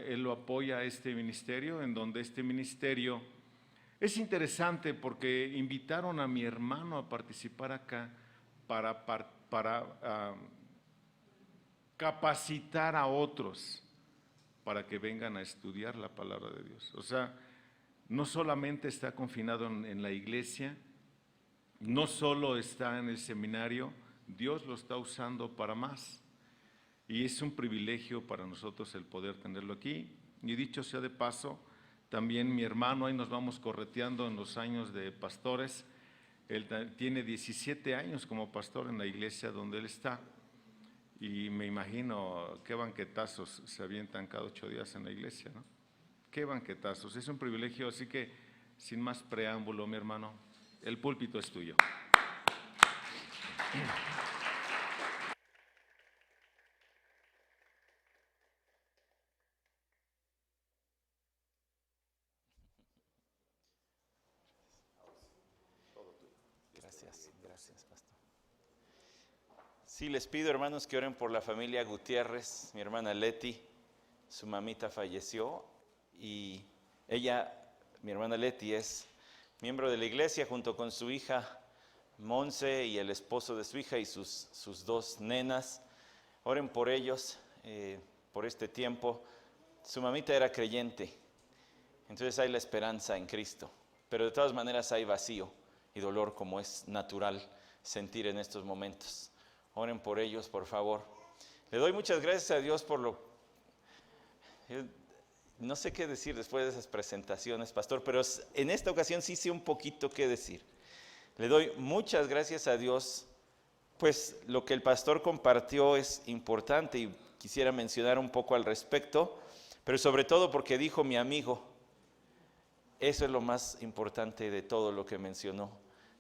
Él lo apoya a este ministerio, en donde este ministerio es interesante porque invitaron a mi hermano a participar acá para capacitar a otros para que vengan a estudiar la palabra de Dios. O sea, no solamente está confinado en la iglesia, no solo está en el seminario, Dios lo está usando para más. Y es un privilegio para nosotros el poder tenerlo aquí. Y dicho sea de paso, también mi hermano, ahí nos vamos correteando en los años de pastores. Él tiene 17 años como pastor en la iglesia donde él está. Y me imagino qué banquetazos se avientan cada 8 días en la iglesia, ¿no? Qué banquetazos. Es un privilegio, así que sin más preámbulo, mi hermano, el púlpito es tuyo. Gracias, pastor. Sí, les pido, hermanos, que oren por la familia Gutiérrez. Mi hermana Leti, su mamita falleció y ella, mi hermana Leti, es miembro de la iglesia junto con su hija Monse y el esposo de su hija y sus 2 nenas. Oren por ellos, por este tiempo. Su mamita era creyente, entonces hay la esperanza en Cristo, pero de todas maneras hay vacío y dolor, como es natural sentir en estos momentos. Oren por ellos, por favor. Le doy muchas gracias a Dios por no sé qué decir después de esas presentaciones, pastor, pero en esta ocasión sí sé un poquito qué decir. Le doy muchas gracias a Dios, pues lo que el pastor compartió es importante y quisiera mencionar un poco al respecto, pero sobre todo porque dijo mi amigo. Eso es lo más importante de todo lo que mencionó.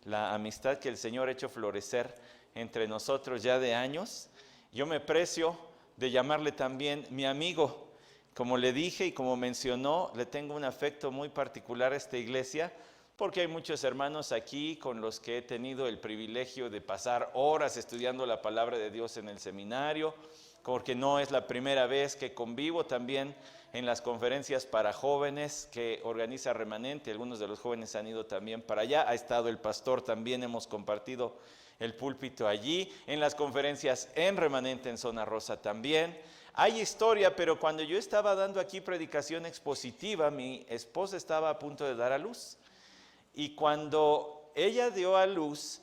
La amistad que el Señor ha hecho florecer entre nosotros ya de años. Yo me precio de llamarle también mi amigo. Como le dije y como mencionó, le tengo un afecto muy particular a esta iglesia, porque hay muchos hermanos aquí con los que he tenido el privilegio de pasar horas estudiando la palabra de Dios en el seminario, porque no es la primera vez que convivo también en las conferencias para jóvenes que organiza Remanente. Algunos de los jóvenes han ido también para allá. Ha estado el pastor también, hemos compartido el púlpito allí. En las conferencias en Remanente en Zona Rosa también. Hay historia, pero cuando yo estaba dando aquí predicación expositiva, mi esposa estaba a punto de dar a luz. Y cuando ella dio a luz,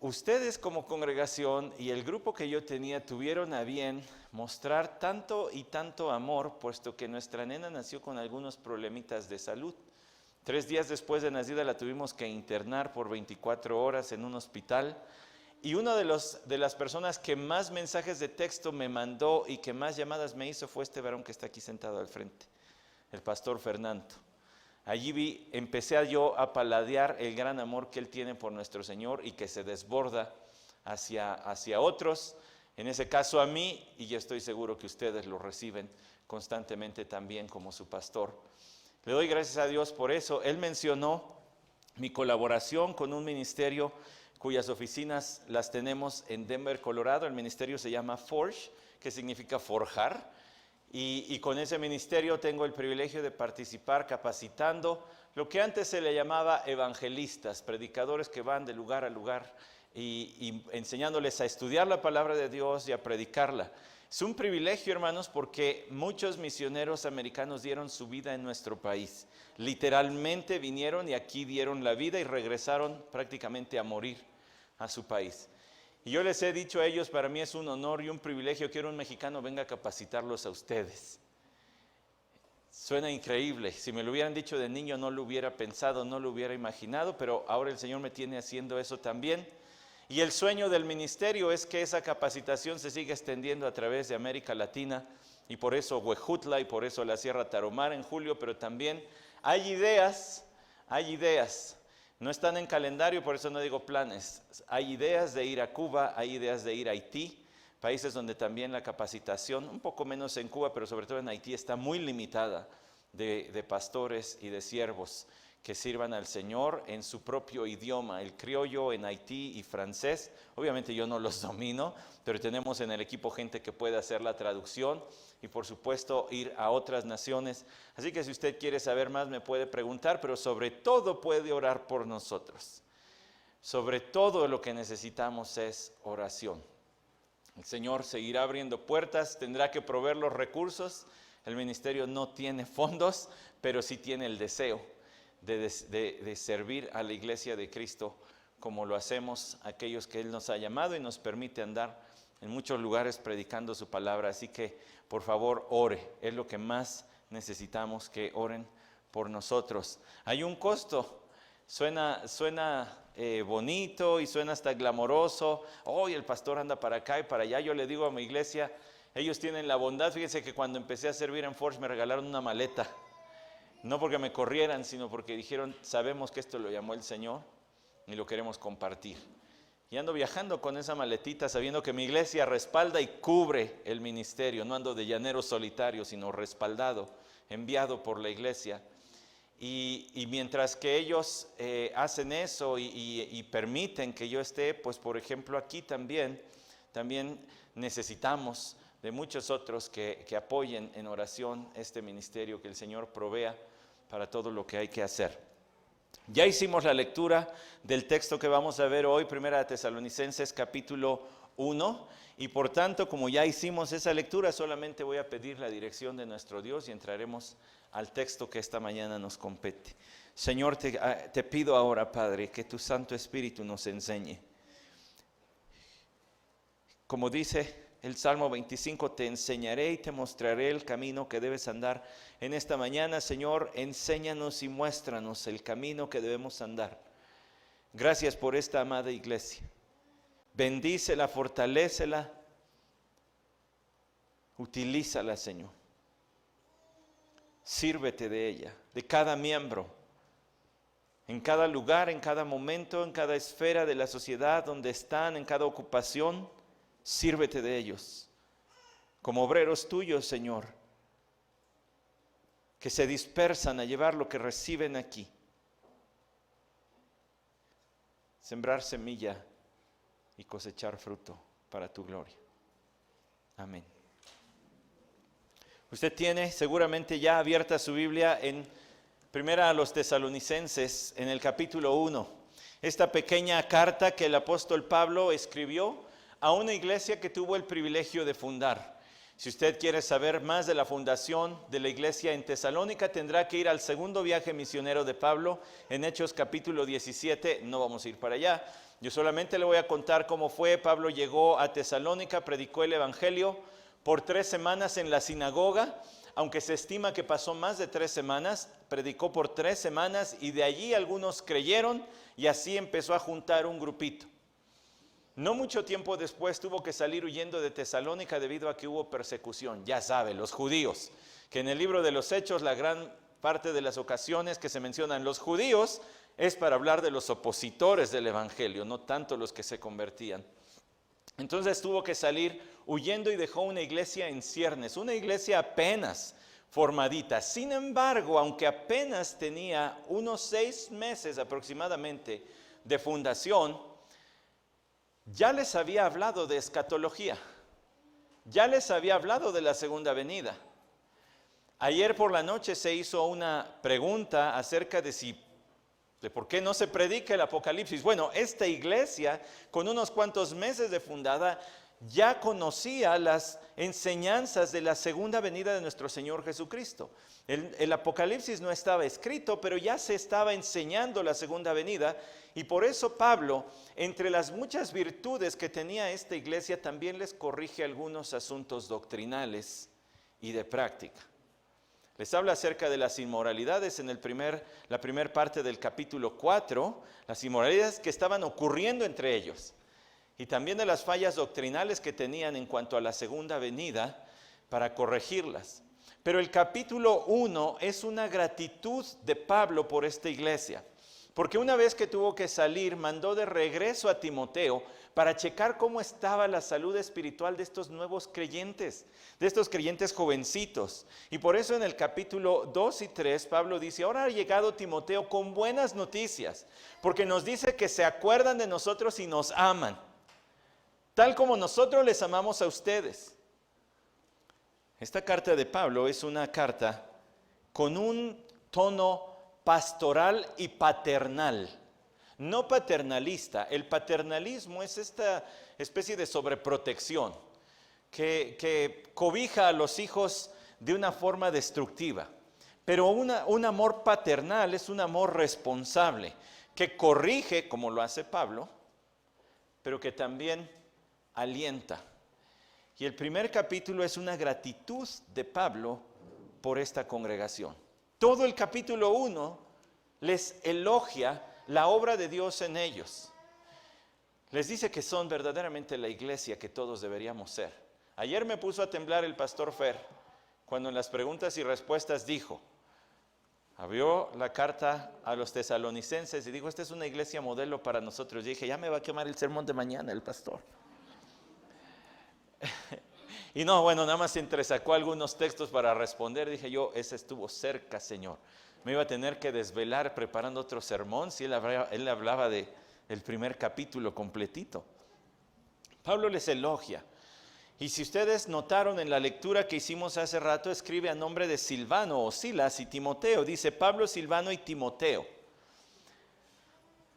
ustedes como congregación y el grupo que yo tenía tuvieron a bien mostrar tanto y tanto amor, puesto que nuestra nena nació con algunos problemitas de salud. 3 días después de nacida la tuvimos que internar por 24 horas en un hospital. Y una de las personas que más mensajes de texto me mandó y que más llamadas me hizo fue este varón que está aquí sentado al frente, el pastor Fernando. Allí empecé yo a paladear el gran amor que él tiene por nuestro Señor y que se desborda hacia otros, en ese caso a mí, y yo estoy seguro que ustedes lo reciben constantemente también como su pastor. Le doy gracias a Dios por eso. Él mencionó mi colaboración con un ministerio cuyas oficinas las tenemos en Denver, Colorado. El ministerio se llama Forge, que significa forjar. y con ese ministerio tengo el privilegio de participar capacitando lo que antes se le llamaba evangelistas, predicadores que van de lugar a lugar y enseñándoles a estudiar la palabra de Dios y a predicarla. Es un privilegio, hermanos, porque muchos misioneros americanos dieron su vida en nuestro país. Literalmente vinieron y aquí dieron la vida y regresaron prácticamente a morir a su país. Y yo les he dicho a ellos, para mí es un honor y un privilegio que un mexicano venga a capacitarlos a ustedes. Suena increíble, si me lo hubieran dicho de niño no lo hubiera pensado, no lo hubiera imaginado, pero ahora el Señor me tiene haciendo eso también. Y el sueño del ministerio es que esa capacitación se siga extendiendo a través de América Latina, y por eso Huejutla y por eso la Sierra Tarahumara en julio, pero también hay ideas, no están en calendario, por eso no digo planes, hay ideas de ir a Cuba, hay ideas de ir a Haití, países donde también la capacitación, un poco menos en Cuba, pero sobre todo en Haití, está muy limitada de pastores y de siervos que sirvan al Señor en su propio idioma, el criollo en Haití y francés. Obviamente yo no los domino, pero tenemos en el equipo gente que puede hacer la traducción y por supuesto ir a otras naciones. Así que si usted quiere saber más me puede preguntar, pero sobre todo puede orar por nosotros. Sobre todo lo que necesitamos es oración. El Señor seguirá abriendo puertas, tendrá que proveer los recursos. El ministerio no tiene fondos, pero sí tiene el deseo de servir a la iglesia de Cristo como lo hacemos aquellos que Él nos ha llamado y nos permite andar en muchos lugares predicando su palabra. Así que por favor ore, es lo que más necesitamos, que oren por nosotros. Hay un costo, suena bonito y suena hasta glamoroso. Hoy el pastor anda para acá y para allá. Yo le digo a mi iglesia, ellos tienen la bondad, fíjense que cuando empecé a servir en Forge me regalaron una maleta. No porque me corrieran, sino porque dijeron, sabemos que esto lo llamó el Señor y lo queremos compartir. Y ando viajando con esa maletita sabiendo que mi iglesia respalda y cubre el ministerio. No ando de llanero solitario, sino respaldado, enviado por la iglesia. Y mientras que ellos hacen eso y permiten que yo esté, pues por ejemplo aquí también necesitamos de muchos otros que apoyen en oración este ministerio, que el Señor provea para todo lo que hay que hacer. Ya hicimos la lectura del texto que vamos a ver hoy, 1 Tesalonicenses capítulo 1, y por tanto, como ya hicimos esa lectura, solamente voy a pedir la dirección de nuestro Dios y entraremos al texto que esta mañana nos compete. Señor, te pido ahora, Padre, que tu Santo Espíritu nos enseñe. Como dice el Salmo 25, te enseñaré y te mostraré el camino que debes andar. En esta mañana, Señor, enséñanos y muéstranos el camino que debemos andar. Gracias por esta amada iglesia. Bendícela, fortalécela, utilízala, Señor. Sírvete de ella, de cada miembro, en cada lugar, en cada momento, en cada esfera de la sociedad donde están, en cada ocupación. Sírvete de ellos, como obreros tuyos, Señor, que se dispersan a llevar lo que reciben aquí. Sembrar semilla y cosechar fruto para tu gloria. Amén. Usted tiene seguramente ya abierta su Biblia en 1 Tesalonicenses, en el capítulo 1. Esta pequeña carta que el apóstol Pablo escribió a una iglesia que tuvo el privilegio de fundar. Si usted quiere saber más de la fundación de la iglesia en Tesalónica, tendrá que ir al segundo viaje misionero de Pablo en Hechos capítulo 17. No vamos a ir para allá. Yo solamente le voy a contar cómo fue. Pablo llegó a Tesalónica, predicó el evangelio por 3 semanas en la sinagoga, aunque se estima que pasó más de 3 semanas, predicó por 3 semanas y de allí algunos creyeron y así empezó a juntar un grupito. No mucho tiempo después tuvo que salir huyendo de Tesalónica debido a que hubo persecución. Ya sabe, los judíos, que en el libro de los Hechos la gran parte de las ocasiones que se mencionan los judíos es para hablar de los opositores del evangelio, no tanto los que se convertían. Entonces tuvo que salir huyendo y dejó una iglesia en ciernes, una iglesia apenas formadita. Sin embargo, aunque apenas tenía unos 6 meses aproximadamente de fundación, ya les había hablado de escatología, ya les había hablado de la segunda venida, Ayer por la noche se hizo una pregunta acerca de por qué no se predica el Apocalipsis. Bueno, esta iglesia, con unos cuantos meses de fundada, ya conocía las enseñanzas de la segunda venida de nuestro Señor Jesucristo. El Apocalipsis no estaba escrito, pero ya se estaba enseñando la segunda venida, y por eso Pablo, entre las muchas virtudes que tenía esta iglesia, también les corrige algunos asuntos doctrinales y de práctica. Les habla acerca de las inmoralidades en la primera parte del capítulo 4, las inmoralidades que estaban ocurriendo entre ellos, y también de las fallas doctrinales que tenían en cuanto a la segunda venida para corregirlas. Pero el capítulo 1 es una gratitud de Pablo por esta iglesia, porque una vez que tuvo que salir, mandó de regreso a Timoteo para checar cómo estaba la salud espiritual de estos nuevos creyentes, de estos creyentes jovencitos. Y por eso en el capítulo 2 y 3, Pablo dice, ahora ha llegado Timoteo con buenas noticias, porque nos dice que se acuerdan de nosotros y nos aman, tal como nosotros les amamos a ustedes. Esta carta de Pablo es una carta con un tono pastoral y paternal, no paternalista. El paternalismo es esta especie de sobreprotección que cobija a los hijos de una forma destructiva. Pero un amor paternal es un amor responsable, que corrige, como lo hace Pablo, pero que también alienta. Y el primer capítulo es una gratitud de Pablo por esta congregación. Todo el capítulo 1 les elogia la obra de Dios en ellos. Les dice que son verdaderamente la iglesia que todos deberíamos ser. Ayer me puso a temblar el pastor Fer cuando en las preguntas y respuestas dijo, abrió la carta a los tesalonicenses y dijo, esta es una iglesia modelo para nosotros. Y dije, ya me va a quemar el sermón de mañana el pastor. Y no, bueno, nada más se entresacó algunos textos para responder. Dije yo, ese estuvo cerca, Señor. Me iba a tener que desvelar preparando otro sermón si él hablaba del primer capítulo completito. Pablo les elogia. Y si ustedes notaron en la lectura que hicimos hace rato, escribe a nombre de Silvano o Silas y Timoteo. Dice Pablo, Silvano y Timoteo.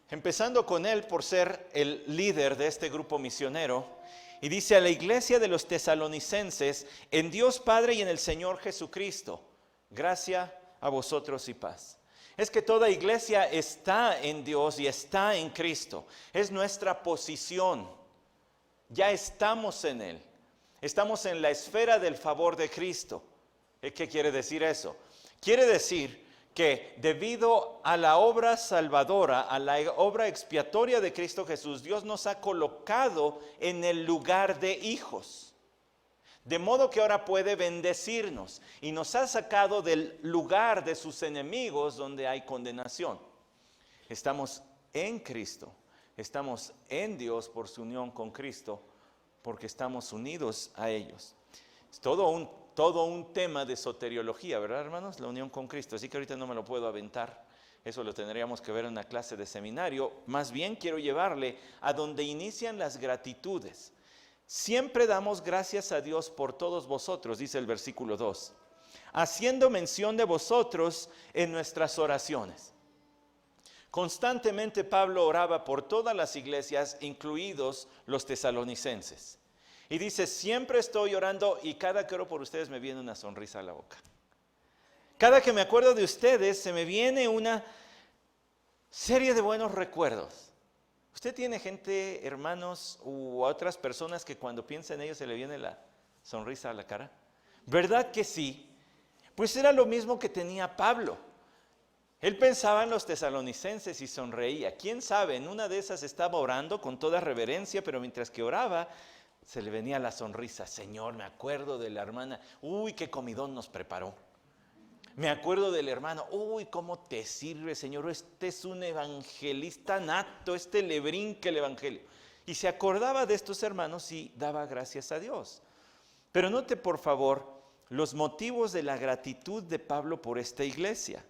Empezando con él por ser el líder de este grupo misionero. Y dice a la iglesia de los tesalonicenses, en Dios Padre y en el Señor Jesucristo, gracia a vosotros y paz. Es que toda iglesia está en Dios y está en Cristo. Es nuestra posición. Ya estamos en Él. Estamos en la esfera del favor de Cristo. ¿Qué quiere decir eso? Quiere decir que debido a la obra salvadora, a la obra expiatoria de Cristo Jesús, Dios nos ha colocado en el lugar de hijos. De modo que ahora puede bendecirnos y nos ha sacado del lugar de sus enemigos donde hay condenación. Estamos en Cristo, estamos en Dios por su unión con Cristo, porque estamos unidos a ellos. Es todo un tema de soteriología, ¿verdad, hermanos? La unión con Cristo. Así que ahorita no me lo puedo aventar. Eso lo tendríamos que ver en una clase de seminario. Más bien quiero llevarle a donde inician las gratitudes. Siempre damos gracias a Dios por todos vosotros, dice el versículo 2, haciendo mención de vosotros en nuestras oraciones. Constantemente Pablo oraba por todas las iglesias, incluidos los tesalonicenses. Y dice, siempre estoy orando y cada que oro por ustedes me viene una sonrisa a la boca. Cada que me acuerdo de ustedes se me viene una serie de buenos recuerdos. ¿Usted tiene gente, hermanos u otras personas que cuando piensa en ellos se le viene la sonrisa a la cara? ¿Verdad que sí? Pues era lo mismo que tenía Pablo. Él pensaba en los tesalonicenses y sonreía. ¿Quién sabe? En una de esas estaba orando con toda reverencia, pero mientras que oraba se le venía la sonrisa. Señor, me acuerdo de la hermana. Uy, qué comidón nos preparó. Me acuerdo del hermano. Uy, cómo te sirve, Señor. Este es un evangelista nato. Este le brinca el evangelio. Y se acordaba de estos hermanos y daba gracias a Dios. Pero note, por favor, los motivos de la gratitud de Pablo por esta iglesia.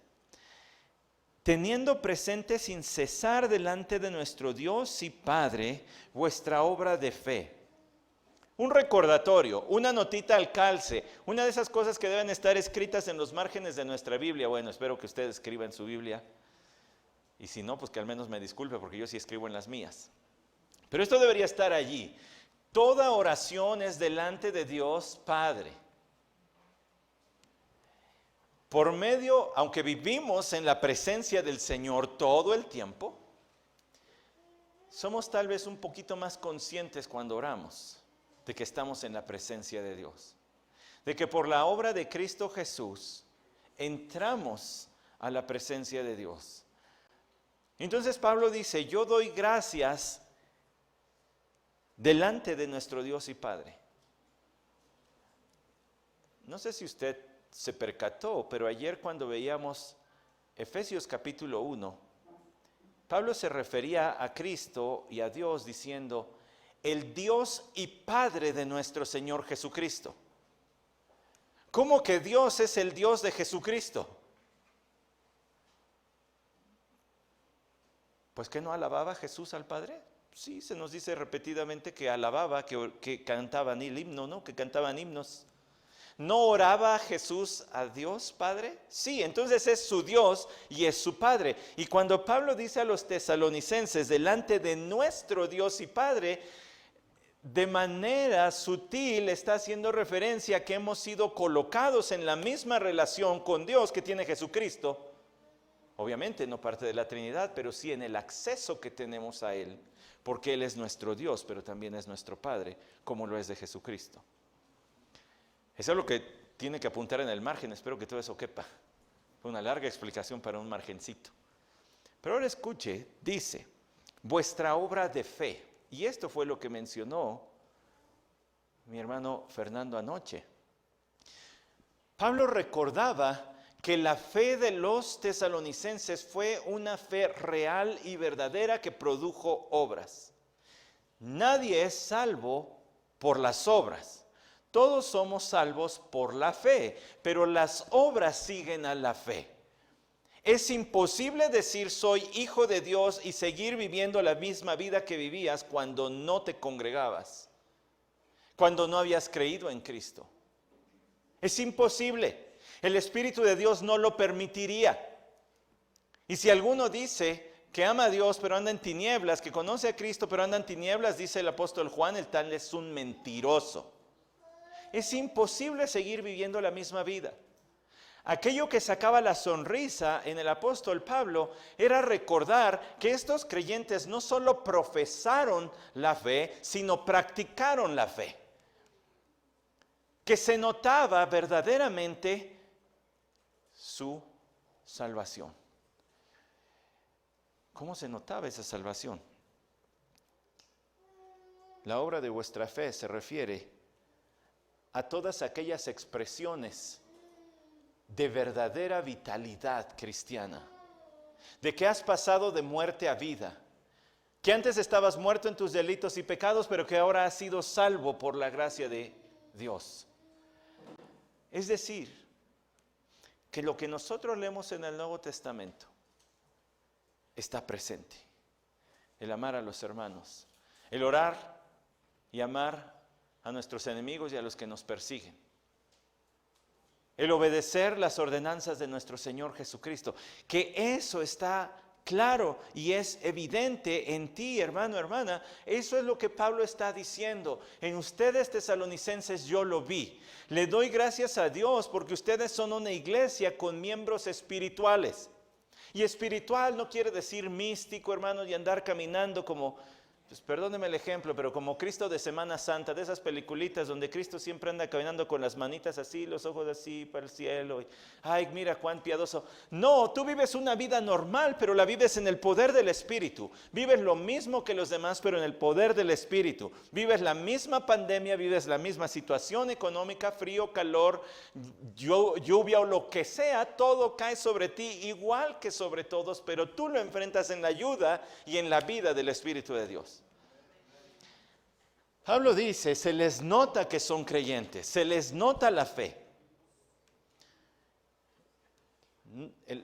Teniendo presente sin cesar delante de nuestro Dios y Padre vuestra obra de fe. un recordatorio, una notita al calce, una de esas cosas que deben estar escritas en los márgenes de nuestra Biblia. Bueno, espero que usted escriba en su Biblia. Y si no, pues que al menos me disculpe, porque yo sí escribo en las mías. Pero esto debería estar allí. Toda oración es delante de Dios Padre. Por medio, aunque vivimos en la presencia del Señor todo el tiempo, somos tal vez un poquito más conscientes cuando oramos de que estamos en la presencia de Dios. De que por la obra de Cristo Jesús entramos a la presencia de Dios. Entonces Pablo dice, yo doy gracias delante de nuestro Dios y Padre. No sé si usted se percató, pero ayer cuando veíamos Efesios capítulo 1, Pablo se refería a Cristo y a Dios diciendo, el Dios y Padre de nuestro Señor Jesucristo. ¿Cómo que Dios es el Dios de Jesucristo? Pues ¿que no alababa Jesús al Padre? Sí, se nos dice repetidamente que alababa, que cantaban el himno, ¿no? Que cantaban himnos. ¿No oraba Jesús a Dios Padre? Sí, entonces es su Dios y es su Padre. Y cuando Pablo dice a los tesalonicenses, delante de nuestro Dios y Padre, de manera sutil está haciendo referencia a que hemos sido colocados en la misma relación con Dios que tiene Jesucristo. Obviamente no parte de la Trinidad, pero sí en el acceso que tenemos a Él, porque Él es nuestro Dios, pero también es nuestro Padre, como lo es de Jesucristo. Eso es lo que tiene que apuntar en el margen, espero que todo eso quepa. Fue una larga explicación para un margencito. Pero ahora escuche, dice, vuestra obra de fe. Y esto fue lo que mencionó mi hermano Fernando anoche. Pablo recordaba que la fe de los tesalonicenses fue una fe real y verdadera que produjo obras. Nadie es salvo por las obras. Todos somos salvos por la fe, pero las obras siguen a la fe. Es imposible decir soy hijo de Dios y seguir viviendo la misma vida que vivías cuando no te congregabas, cuando no habías creído en Cristo. Es imposible. El Espíritu de Dios no lo permitiría. Y si alguno dice que ama a Dios pero anda en tinieblas, que conoce a Cristo pero anda en tinieblas, dice el apóstol Juan, el tal es un mentiroso. Es imposible seguir viviendo la misma vida. Aquello que sacaba la sonrisa en el apóstol Pablo era recordar que estos creyentes no solo profesaron la fe, sino practicaron la fe. Que se notaba verdaderamente su salvación. ¿Cómo se notaba esa salvación? La obra de vuestra fe se refiere a todas aquellas expresiones de verdadera vitalidad cristiana, de que has pasado de muerte a vida, que antes estabas muerto en tus delitos y pecados, pero que ahora has sido salvo por la gracia de Dios. Es decir, que lo que nosotros leemos en el Nuevo Testamento está presente. El amar a los hermanos, el orar y amar a nuestros enemigos y a los que nos persiguen. El obedecer las ordenanzas de nuestro Señor Jesucristo. Que eso está claro y es evidente en ti, hermano, hermana. Eso es lo que Pablo está diciendo. En ustedes, tesalonicenses, yo lo vi. Le doy gracias a Dios porque ustedes son una iglesia con miembros espirituales. Y espiritual no quiere decir místico, hermano, y andar caminando como... Pues perdóneme el ejemplo, pero como Cristo de Semana Santa, de esas peliculitas donde Cristo siempre anda caminando con las manitas así, los ojos así para el cielo. Y, ay, mira cuán piadoso. No, tú vives una vida normal, pero la vives en el poder del Espíritu. Vives lo mismo que los demás, pero en el poder del Espíritu. Vives la misma pandemia, vives la misma situación económica, frío, calor, lluvia o lo que sea, todo cae sobre ti igual que sobre todos, pero tú lo enfrentas en la ayuda y en la vida del Espíritu de Dios. Pablo dice, se les nota que son creyentes, se les nota la fe.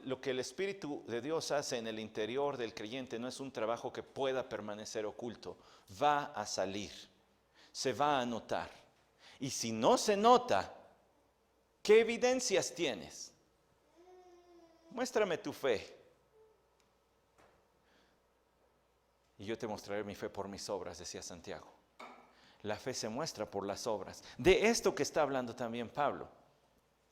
Lo que el Espíritu de Dios hace en el interior del creyente no es un trabajo que pueda permanecer oculto, va a salir. se va a notar. Y si no se nota, ¿qué evidencias tienes? Muéstrame tu fe. Y yo te mostraré mi fe por mis obras, decía Santiago. La fe se muestra por las obras. De esto que está hablando también Pablo.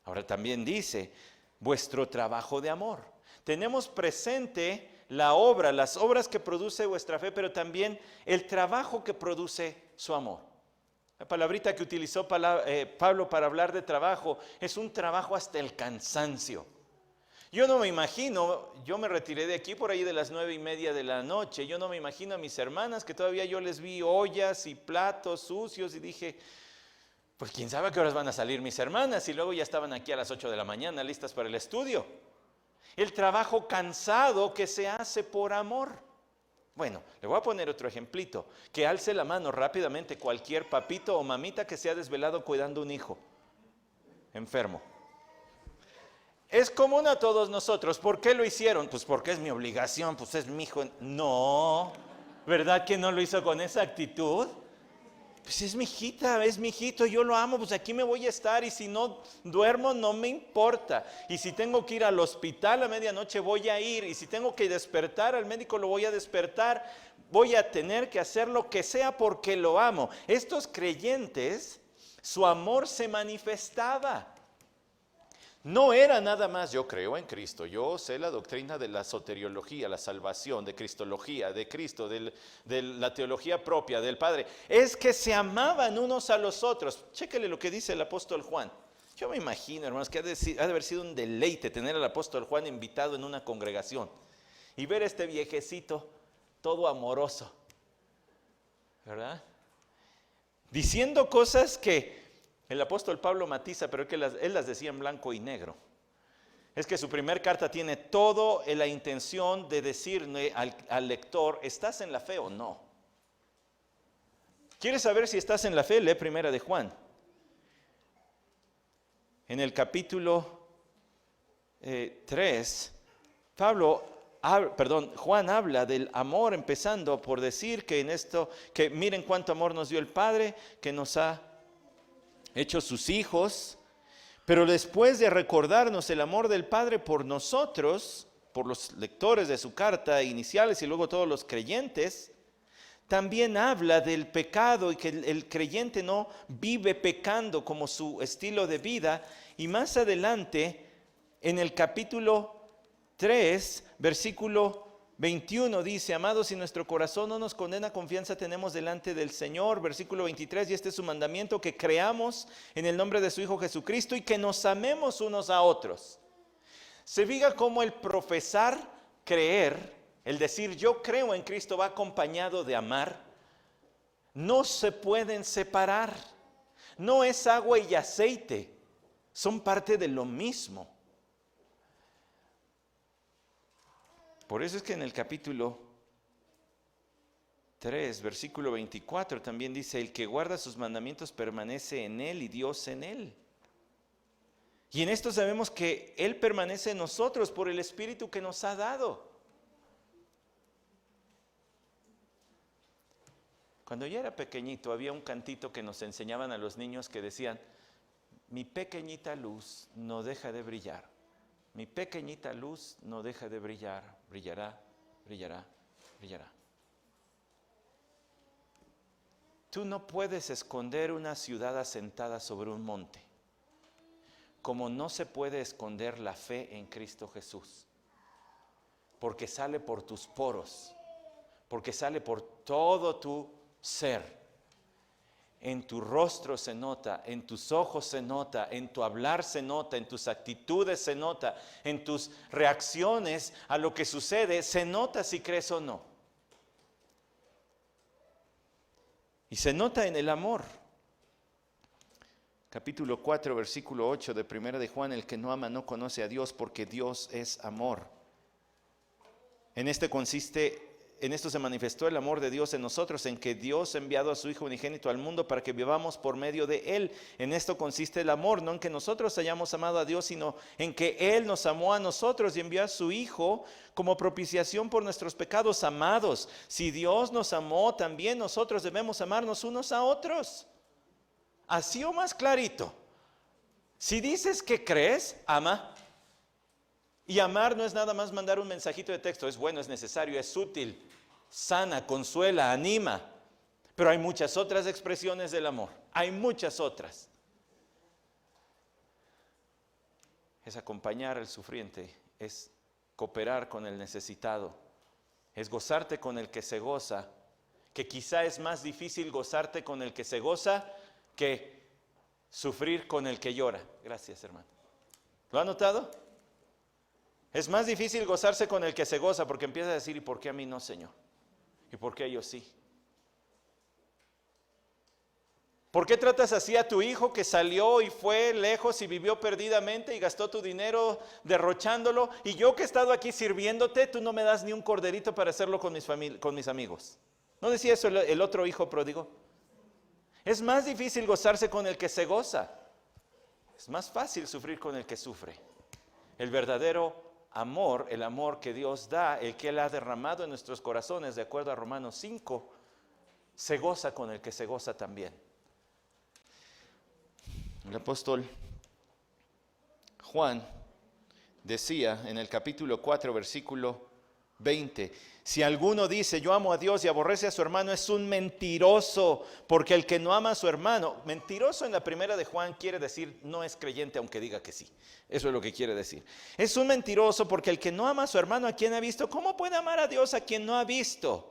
Ahora también dice, vuestro trabajo de amor. Tenemos presente la obra, las obras que produce vuestra fe, pero también el trabajo que produce su amor. La palabrita que utilizó Pablo para hablar de trabajo es un trabajo hasta el cansancio. Yo no me imagino, yo me retiré de aquí por ahí de las 9:30 de la noche, yo no me imagino a mis hermanas que todavía yo les vi ollas y platos sucios y dije, pues quién sabe a qué horas van a salir mis hermanas, y luego ya estaban aquí a las 8 de la mañana listas para el estudio. El trabajo cansado que se hace por amor. Bueno, le voy a poner otro ejemplito, que alce la mano rápidamente cualquier papito o mamita que se ha desvelado cuidando un hijo enfermo. Es común a todos nosotros. ¿Por qué lo hicieron? Pues porque es mi obligación, pues es mi hijo. No, ¿verdad que no lo hizo con esa actitud? Pues es mi hijita, es mi hijito, yo lo amo, pues aquí me voy a estar, y si no duermo no me importa. Y si tengo que ir al hospital a medianoche voy a ir, y si tengo que despertar al médico lo voy a despertar. Voy a tener que hacer lo que sea porque lo amo. Estos creyentes, su amor se manifestaba. No era nada más, yo creo en Cristo, yo sé la doctrina de la soteriología, la salvación, de cristología, de Cristo, de la teología propia del Padre. Es que se amaban unos a los otros. Chéquele lo que dice el apóstol Juan. Yo me imagino, hermanos, que ha de haber sido un deleite tener al apóstol Juan invitado en una congregación y ver a este viejecito todo amoroso, ¿verdad? Diciendo cosas que el apóstol Pablo matiza, pero que él las decía en blanco y negro. Es que su primer carta tiene toda la intención de decirle al lector, ¿estás en la fe o no? ¿Quieres saber si estás en la fe? Lee primera de Juan. En el capítulo 3, Juan habla del amor, empezando por decir que en esto, que miren cuánto amor nos dio el Padre, que nos ha hecho sus hijos, pero después de recordarnos el amor del Padre por nosotros, por los lectores de su carta iniciales y luego todos los creyentes, también habla del pecado y que el creyente no vive pecando como su estilo de vida. Y más adelante, en el capítulo 3, versículo 21 dice, amados, si nuestro corazón no nos condena, confianza tenemos delante del Señor. Versículo 23, y este es su mandamiento, que creamos en el nombre de su Hijo Jesucristo y que nos amemos unos a otros. Se fija cómo el profesar creer, el decir yo creo en Cristo, va acompañado de amar. No se pueden separar. No es agua y aceite, son parte de lo mismo. Por eso es que en el capítulo 3, versículo 24 también dice, el que guarda sus mandamientos permanece en él y Dios en él. Y en esto sabemos que Él permanece en nosotros por el Espíritu que nos ha dado. Cuando yo era pequeñito había un cantito que nos enseñaban a los niños que decían, mi pequeñita luz no deja de brillar. Mi pequeñita luz no deja de brillar, brillará, brillará, brillará. Tú no puedes esconder una ciudad asentada sobre un monte, como no se puede esconder la fe en Cristo Jesús, porque sale por tus poros, porque sale por todo tu ser. En tu rostro se nota, en tus ojos se nota, en tu hablar se nota, en tus actitudes se nota, en tus reacciones a lo que sucede, se nota si crees o no. Y se nota en el amor. Capítulo 4, versículo 8 de Primera de Juan, el que no ama no conoce a Dios porque Dios es amor. En este consiste en esto se manifestó el amor de Dios en nosotros, en que Dios ha enviado a su Hijo unigénito al mundo para que vivamos por medio de Él. En esto consiste el amor, no en que nosotros hayamos amado a Dios, sino en que Él nos amó a nosotros y envió a su Hijo como propiciación por nuestros pecados. Amados, si Dios nos amó, también nosotros debemos amarnos unos a otros. Así o más clarito. Si dices que crees, ama. Y amar no es nada más mandar un mensajito de texto. Es bueno, es necesario, es útil, sana, consuela, anima. Pero hay muchas otras expresiones del amor. Hay muchas otras. Es acompañar al sufriente, es cooperar con el necesitado, es gozarte con el que se goza, que quizá es más difícil gozarte con el que se goza que sufrir con el que llora. Gracias, hermano. ¿Lo ha notado? Es más difícil gozarse con el que se goza porque empieza a decir, ¿y por qué a mí no, Señor? ¿Y por qué a ellos sí? ¿Por qué tratas así a tu hijo que salió y fue lejos y vivió perdidamente y gastó tu dinero derrochándolo? Y yo que he estado aquí sirviéndote, tú no me das ni un corderito para hacerlo con mis amigos. ¿No decía eso el otro hijo pródigo? Es más difícil gozarse con el que se goza. Es más fácil sufrir con el que sufre. El verdadero amor, el amor que Dios da, el que Él ha derramado en nuestros corazones, de acuerdo a Romanos 5, se goza con el que se goza también. El apóstol Juan decía en el capítulo 4, versículo 20, si alguno dice yo amo a Dios y aborrece a su hermano, es un mentiroso, porque el que no ama a su hermano, mentiroso en la primera de Juan quiere decir no es creyente aunque diga que sí. Eso es lo que quiere decir. Es un mentiroso porque el que no ama a su hermano, ¿a quien ha visto? ¿Cómo puede amar a Dios a quien no ha visto?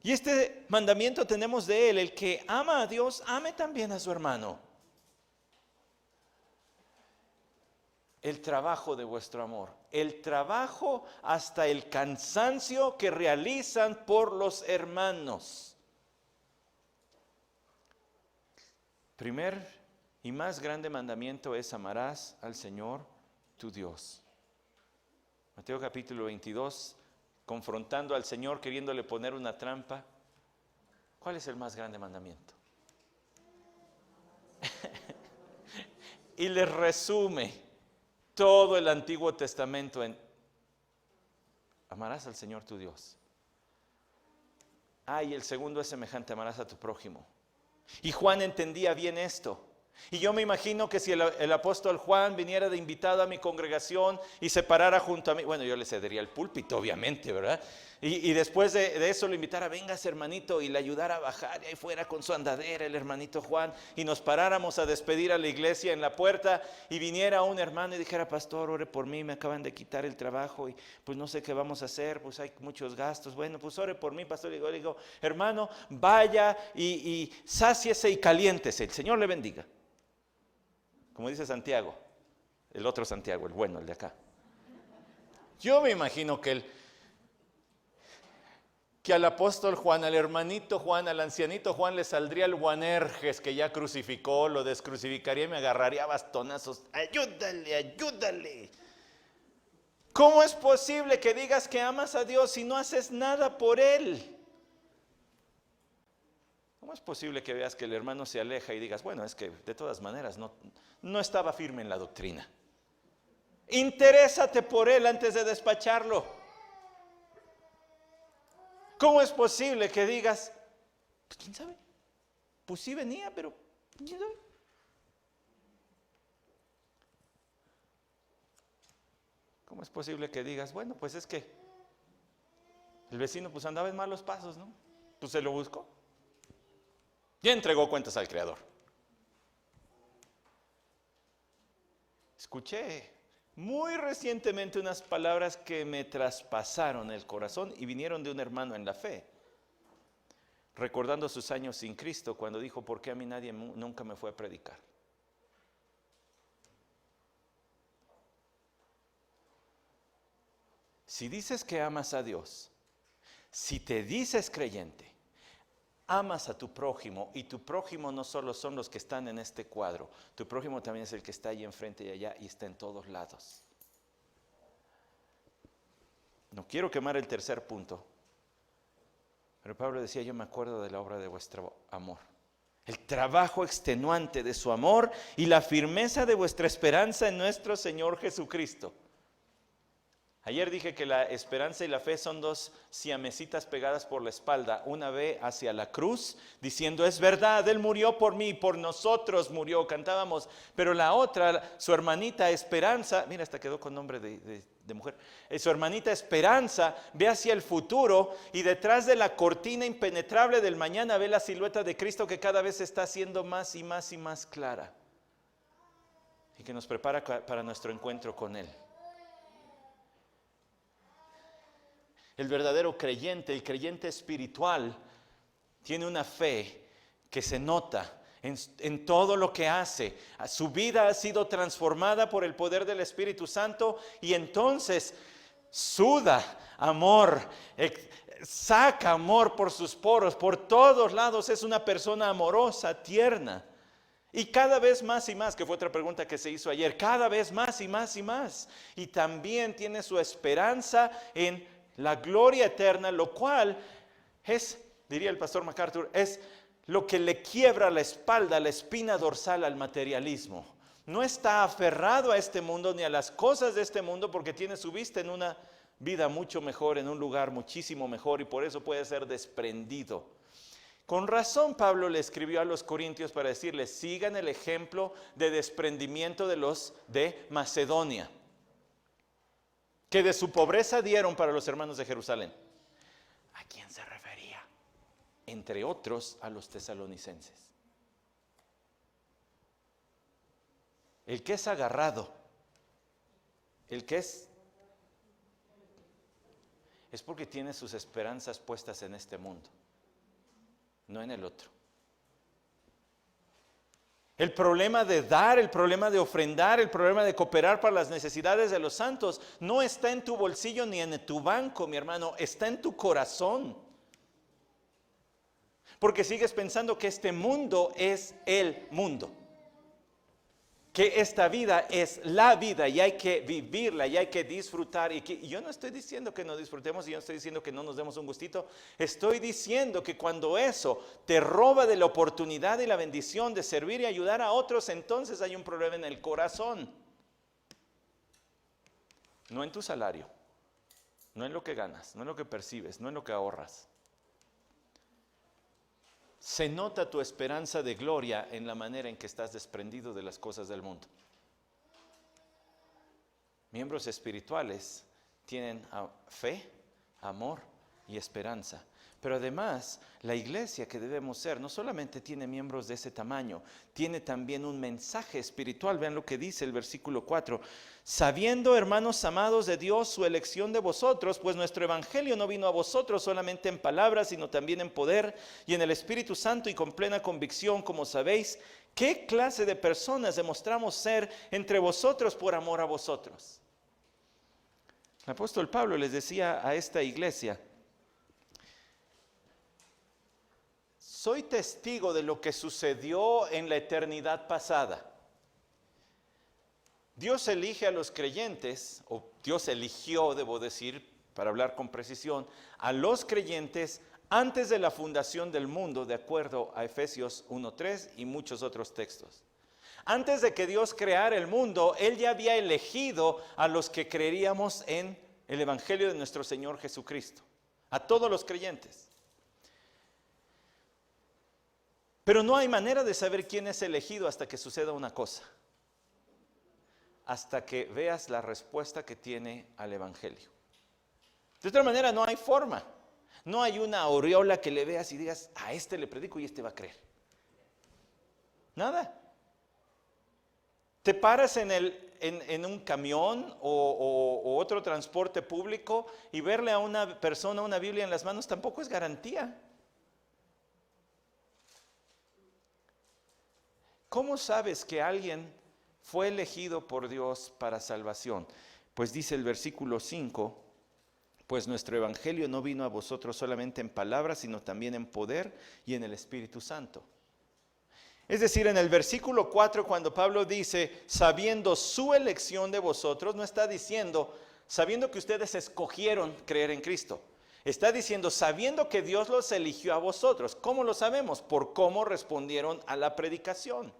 Y este mandamiento tenemos de Él, el que ama a Dios, ame también a su hermano. El trabajo de vuestro amor, el trabajo hasta el cansancio que realizan por los hermanos. Primer y más grande mandamiento es amarás al Señor tu Dios. Mateo capítulo 22, confrontando al Señor, queriéndole poner una trampa. ¿Cuál es el más grande mandamiento? Y les resume todo el Antiguo Testamento en amarás al Señor tu Dios. Y el segundo es semejante, amarás a tu prójimo. Y Juan entendía bien esto. Y yo me imagino que si el apóstol Juan viniera de invitado a mi congregación y se parara junto a mí, bueno, yo le cedería el púlpito, obviamente, ¿verdad? Y después de eso lo invitara, vengas hermanito, y le ayudara a bajar, y ahí fuera con su andadera el hermanito Juan, y nos paráramos a despedir a la iglesia en la puerta, y viniera un hermano y dijera, pastor, ore por mí, me acaban de quitar el trabajo, y pues no sé qué vamos a hacer, pues hay muchos gastos, bueno, pues ore por mí, pastor. Y le digo, hermano, vaya y sáciese y caliéntese, el Señor le bendiga. Como dice Santiago, el otro Santiago, el bueno, el de acá. Yo me imagino que al apóstol Juan, al hermanito Juan, al ancianito Juan le saldría el Boanerges que ya crucificó, lo descrucificaría y me agarraría a bastonazos. Ayúdale, ayúdale. ¿Cómo es posible que digas que amas a Dios si no haces nada por Él? ¿Cómo es posible que veas que el hermano se aleja y digas, bueno, es que de todas maneras no estaba firme en la doctrina? Interésate por él antes de despacharlo. ¿Cómo es posible que digas, pues quién sabe? Pues sí venía, pero quién sabe. ¿Cómo es posible que digas, bueno, pues es que el vecino pues andaba en malos pasos, ¿no? Pues se lo buscó. Ya entregó cuentas al Creador. Escuché muy recientemente unas palabras que me traspasaron el corazón y vinieron de un hermano en la fe, recordando sus años sin Cristo, cuando dijo, ¿por qué a mí nadie nunca me fue a predicar? Si dices que amas a Dios, si te dices creyente, amas a tu prójimo, y tu prójimo no solo son los que están en este cuadro, tu prójimo también es el que está ahí enfrente y allá y está en todos lados. No quiero quemar el tercer punto, pero Pablo decía, yo me acuerdo de la obra de vuestro amor, el trabajo extenuante de su amor y la firmeza de vuestra esperanza en nuestro Señor Jesucristo. Ayer dije que la esperanza y la fe son dos siamesitas pegadas por la espalda. Una ve hacia la cruz diciendo, es verdad, Él murió por mí, por nosotros murió, cantábamos. Pero la otra, su hermanita Esperanza, mira, hasta quedó con nombre de mujer. Su hermanita Esperanza ve hacia el futuro y detrás de la cortina impenetrable del mañana ve la silueta de Cristo que cada vez se está haciendo más y más y más clara. Y que nos prepara para nuestro encuentro con Él. El verdadero creyente, el creyente espiritual, tiene una fe que se nota en todo lo que hace. Su vida ha sido transformada por el poder del Espíritu Santo y entonces suda amor, saca amor por sus poros, por todos lados. Es una persona amorosa, tierna. Y cada vez más y más, que fue otra pregunta que se hizo ayer, cada vez más y más y más. Y también tiene su esperanza en la gloria eterna, lo cual es, diría el pastor MacArthur, es lo que le quiebra la espalda, la espina dorsal al materialismo. No está aferrado a este mundo ni a las cosas de este mundo porque tiene su vista en una vida mucho mejor, en un lugar muchísimo mejor y por eso puede ser desprendido. Con razón Pablo le escribió a los corintios para decirles, sigan el ejemplo de desprendimiento de los de Macedonia, que de su pobreza dieron para los hermanos de Jerusalén. ¿A quién se refería? Entre otros, a los tesalonicenses. El que es agarrado, el que es porque tiene sus esperanzas puestas en este mundo, no en el otro. El problema de dar, el problema de ofrendar, el problema de cooperar para las necesidades de los santos no está en tu bolsillo ni en tu banco, mi hermano, está en tu corazón. Porque sigues pensando que este mundo es el mundo. Que esta vida es la vida y hay que vivirla y hay que disfrutar. Y yo no estoy diciendo que no disfrutemos y yo no estoy diciendo que no nos demos un gustito. Estoy diciendo que cuando eso te roba de la oportunidad y la bendición de servir y ayudar a otros, entonces hay un problema en el corazón. No en tu salario, no en lo que ganas, no en lo que percibes, no en lo que ahorras. Se nota tu esperanza de gloria en la manera en que estás desprendido de las cosas del mundo. Miembros espirituales tienen fe, amor y esperanza. Pero además, la iglesia que debemos ser no solamente tiene miembros de ese tamaño, tiene también un mensaje espiritual. Vean lo que dice el versículo 4. Sabiendo, hermanos amados de Dios, su elección de vosotros, pues nuestro evangelio no vino a vosotros solamente en palabras, sino también en poder y en el Espíritu Santo y con plena convicción, como sabéis, qué clase de personas demostramos ser entre vosotros por amor a vosotros. El apóstol Pablo les decía a esta iglesia, soy testigo de lo que sucedió en la eternidad pasada. Dios elige a los creyentes, o Dios eligió, debo decir, para hablar con precisión, a los creyentes antes de la fundación del mundo, de acuerdo a Efesios 1:3 y muchos otros textos. Antes de que Dios creara el mundo, Él ya había elegido a los que creeríamos en el Evangelio de nuestro Señor Jesucristo, a todos los creyentes. Pero no hay manera de saber quién es elegido hasta que suceda una cosa. Hasta que veas la respuesta que tiene al Evangelio. De otra manera no hay forma. No hay una aureola que le veas y digas, a este le predico y este va a creer. Nada. Te paras en un camión o otro transporte público y verle a una persona una Biblia en las manos tampoco es garantía. ¿Cómo sabes que alguien fue elegido por Dios para salvación? Pues dice el versículo 5, pues nuestro evangelio no vino a vosotros solamente en palabras, sino también en poder y en el Espíritu Santo. Es decir, en el versículo 4, cuando Pablo dice, sabiendo su elección de vosotros, no está diciendo, sabiendo que ustedes escogieron creer en Cristo. Está diciendo, sabiendo que Dios los eligió a vosotros. ¿Cómo lo sabemos? Por cómo respondieron a la predicación.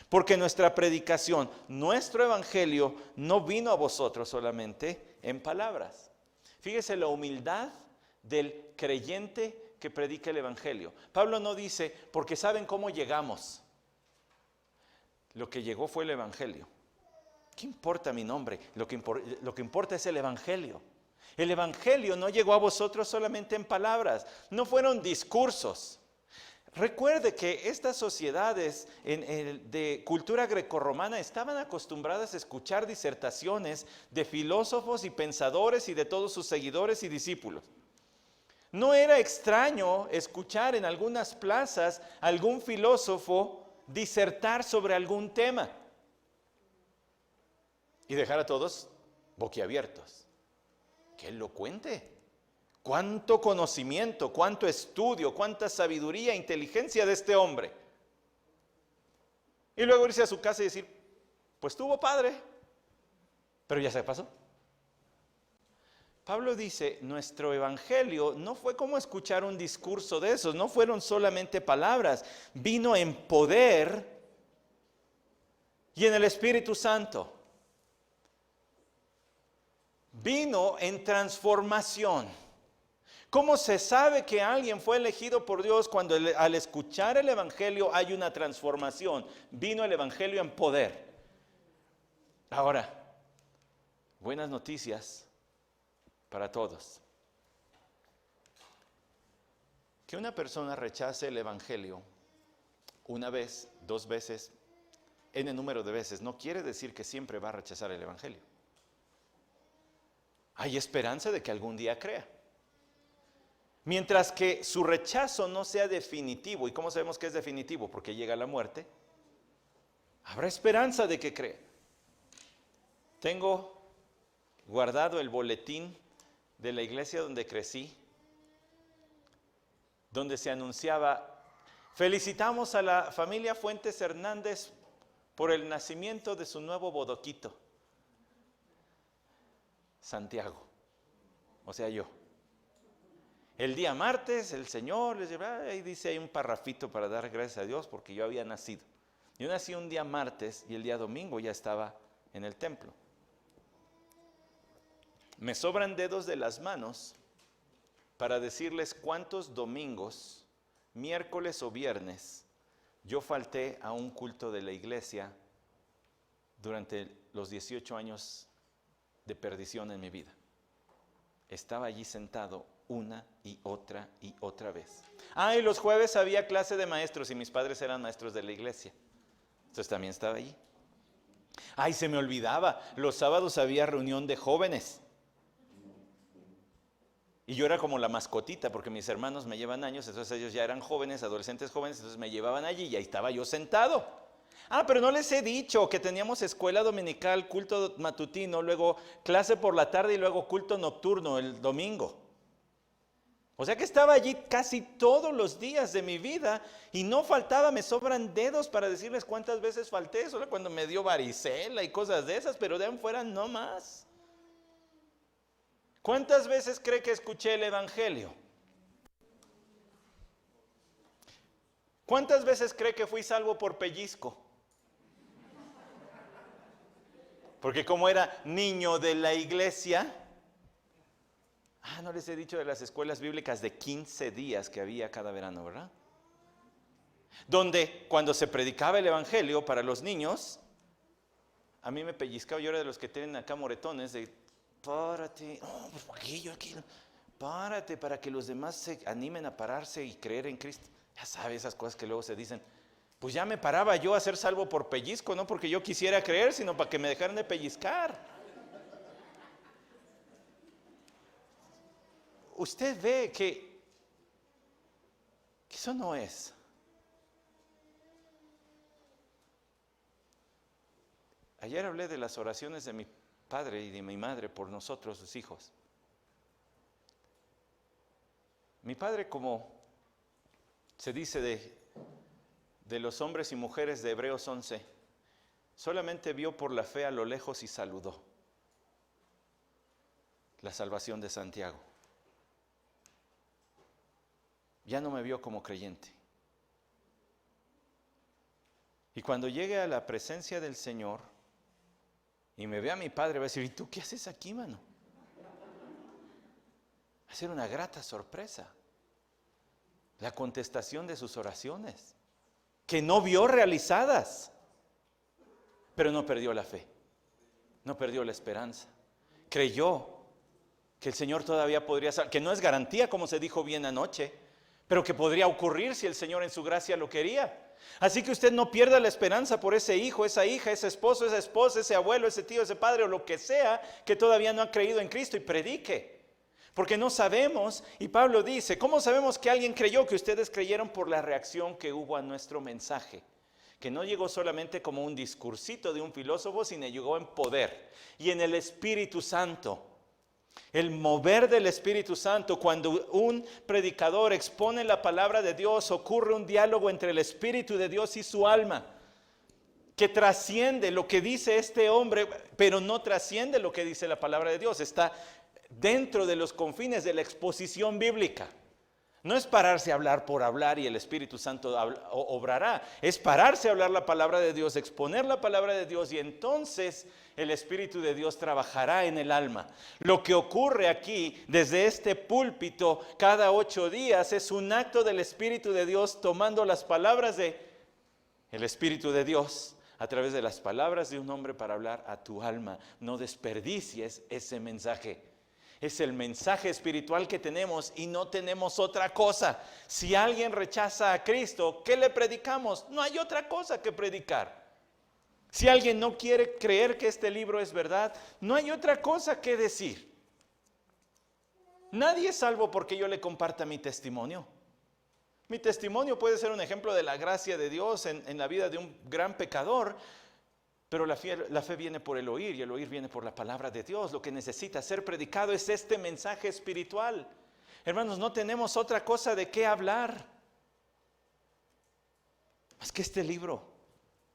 Porque nuestra predicación, nuestro evangelio, no vino a vosotros solamente en palabras. Fíjese la humildad del creyente que predica el evangelio. Pablo no dice, porque saben cómo llegamos. Lo que llegó fue el evangelio. ¿Qué importa mi nombre? Lo que importa es el evangelio. El evangelio no llegó a vosotros solamente en palabras, no fueron discursos. Recuerde que estas sociedades de cultura grecorromana estaban acostumbradas a escuchar disertaciones de filósofos y pensadores y de todos sus seguidores y discípulos. No era extraño escuchar en algunas plazas a algún filósofo disertar sobre algún tema y dejar a todos boquiabiertos. ¡Qué elocuente! ¡Cuánto conocimiento, cuánto estudio, cuánta sabiduría, inteligencia de este hombre! Y luego irse a su casa y decir, pues tuvo padre, pero ya se pasó. Pablo dice, nuestro evangelio no fue como escuchar un discurso de esos, no fueron solamente palabras, vino en poder y en el Espíritu Santo. Vino en transformación. ¿Cómo se sabe que alguien fue elegido por Dios cuando al escuchar el evangelio hay una transformación? Vino el evangelio en poder. Ahora, buenas noticias para todos. Que una persona rechace el evangelio una vez, 2 veces, n número de veces, no quiere decir que siempre va a rechazar el evangelio. Hay esperanza de que algún día crea. Mientras que su rechazo no sea definitivo. ¿Y cómo sabemos que es definitivo? Porque llega la muerte. Habrá esperanza de que crea. Tengo guardado el boletín de la iglesia donde crecí, donde se anunciaba, felicitamos a la familia Fuentes Hernández por el nacimiento de su nuevo bodoquito, Santiago, o sea yo. El día martes el Señor les lleva, ahí dice hay un parrafito para dar gracias a Dios porque yo había nacido. Yo nací un día martes y el día domingo ya estaba en el templo. Me sobran dedos de las manos para decirles cuántos domingos, miércoles o viernes, yo falté a un culto de la iglesia durante los 18 años de perdición en mi vida. Estaba allí sentado una y otra vez. Y los jueves había clase de maestros y mis padres eran maestros de la iglesia. Entonces también estaba allí. Se me olvidaba, los sábados había reunión de jóvenes. Y yo era como la mascotita porque mis hermanos me llevan años, entonces ellos ya eran jóvenes, adolescentes jóvenes, entonces me llevaban allí y ahí estaba yo sentado. Pero no les he dicho que teníamos escuela dominical, culto matutino, luego clase por la tarde y luego culto nocturno el domingo. O sea que estaba allí casi todos los días de mi vida y no faltaba, me sobran dedos para decirles cuántas veces falté, solo cuando me dio varicela y cosas de esas, pero de ahí en fuera no más. ¿Cuántas veces cree que escuché el evangelio? ¿Cuántas veces cree que fui salvo por pellizco? Porque como era niño de la iglesia, no les he dicho de las escuelas bíblicas de 15 días que había cada verano, ¿verdad? Donde cuando se predicaba el evangelio para los niños, a mí me pellizcaba, yo era de los que tienen acá moretones, de párate, párate para que los demás se animen a pararse y creer en Cristo. Ya sabe esas cosas que luego se dicen. Pues ya me paraba yo a ser salvo por pellizco, no porque yo quisiera creer, sino para que me dejaran de pellizcar. Usted ve que eso no es. Ayer hablé de las oraciones de mi padre y de mi madre por nosotros, sus hijos. Mi padre, como se dice de los hombres y mujeres de Hebreos 11, solamente vio por la fe a lo lejos y saludó. la salvación de Santiago. Ya no me vio como creyente. Y cuando llegue a la presencia del Señor y me vea mi padre, va a decir, ¿y tú qué haces aquí, mano? Va a ser una grata sorpresa la contestación de sus oraciones, que no vio realizadas, pero no perdió la fe, no perdió la esperanza. Creyó que el Señor todavía podría ser, que no es garantía, como se dijo bien anoche, pero que podría ocurrir si el Señor en su gracia lo quería. Así que usted no pierda la esperanza por ese hijo, esa hija, ese esposo, esa esposa, ese abuelo, ese tío, ese padre o lo que sea que todavía no ha creído en Cristo, y predique. Porque no sabemos, y Pablo dice, ¿cómo sabemos que alguien creyó? Que ustedes creyeron por la reacción que hubo a nuestro mensaje, que no llegó solamente como un discursito de un filósofo, sino llegó en poder y en el Espíritu Santo. El mover del Espíritu Santo, cuando un predicador expone la palabra de Dios, ocurre un diálogo entre el Espíritu de Dios y su alma, que trasciende lo que dice este hombre, pero no trasciende lo que dice la palabra de Dios. Está dentro de los confines de la exposición bíblica. No es pararse a hablar por hablar y el Espíritu Santo obrará. Es pararse a hablar la palabra de Dios, exponer la palabra de Dios, y entonces el Espíritu de Dios trabajará en el alma. Lo que ocurre aquí desde este púlpito cada 8 días es un acto del Espíritu de Dios tomando las palabras de el Espíritu de Dios a través de las palabras de un hombre para hablar a tu alma. No desperdicies ese mensaje. Es el mensaje espiritual que tenemos y no tenemos otra cosa. Si alguien rechaza a Cristo, ¿qué le predicamos? No hay otra cosa que predicar. Si alguien no quiere creer que este libro es verdad, no hay otra cosa que decir. Nadie es salvo porque yo le comparta mi testimonio. Mi testimonio puede ser un ejemplo de la gracia de Dios en la vida de un gran pecador, pero la fe viene por el oír, y el oír viene por la palabra de Dios. Lo que necesita ser predicado es este mensaje espiritual. Hermanos, no tenemos otra cosa de qué hablar más que este libro,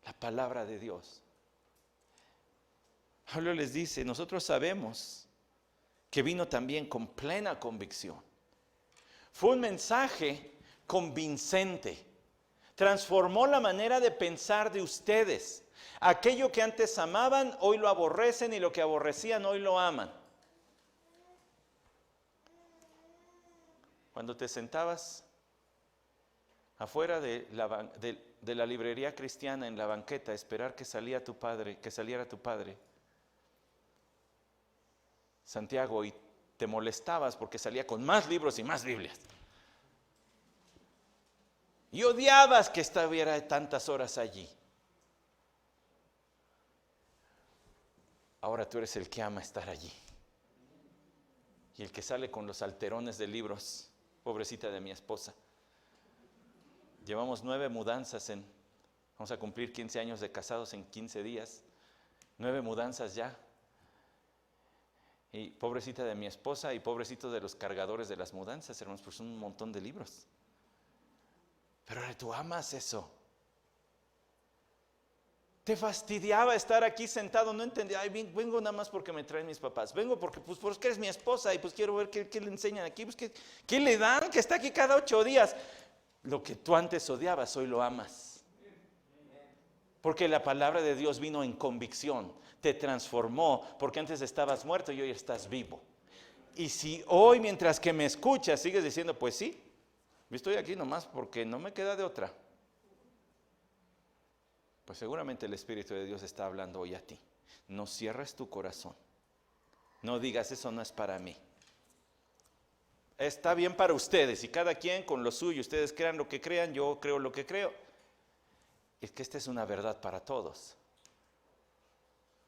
la palabra de Dios. Pablo les dice, nosotros sabemos que vino también con plena convicción. Fue un mensaje convincente. Transformó la manera de pensar de ustedes. Aquello que antes amaban, hoy lo aborrecen, y lo que aborrecían, hoy lo aman. Cuando te sentabas afuera de la librería cristiana en la banqueta a esperar que saliera tu padre, Santiago, y te molestabas porque salía con más libros y más Biblias, y odiabas que estuviera tantas horas allí. Ahora tú eres el que ama estar allí, y el que sale con los alterones de libros. Pobrecita de mi esposa. Llevamos 9 mudanzas vamos a cumplir 15 años de casados en 15 días. 9 mudanzas ya. Y pobrecita de mi esposa y pobrecito de los cargadores de las mudanzas, hermanos, pues son un montón de libros. Pero ahora tú amas eso. Te fastidiaba estar aquí sentado, no entendía, vengo nada más porque me traen mis papás, vengo porque eres mi esposa y pues quiero ver qué le enseñan aquí, pues qué le dan, que está aquí cada 8 días. Lo que tú antes odiabas, hoy lo amas. Porque la palabra de Dios vino en convicción, te transformó, porque antes estabas muerto y hoy estás vivo. Y si hoy, mientras que me escuchas, sigues diciendo, pues sí, yo estoy aquí nomás porque no me queda de otra, pues seguramente el Espíritu de Dios está hablando hoy a ti. No cierres tu corazón. No digas, eso no es para mí. Está bien para ustedes, y cada quien con lo suyo. Ustedes crean lo que crean, yo creo lo que creo. Es que esta es una verdad para todos.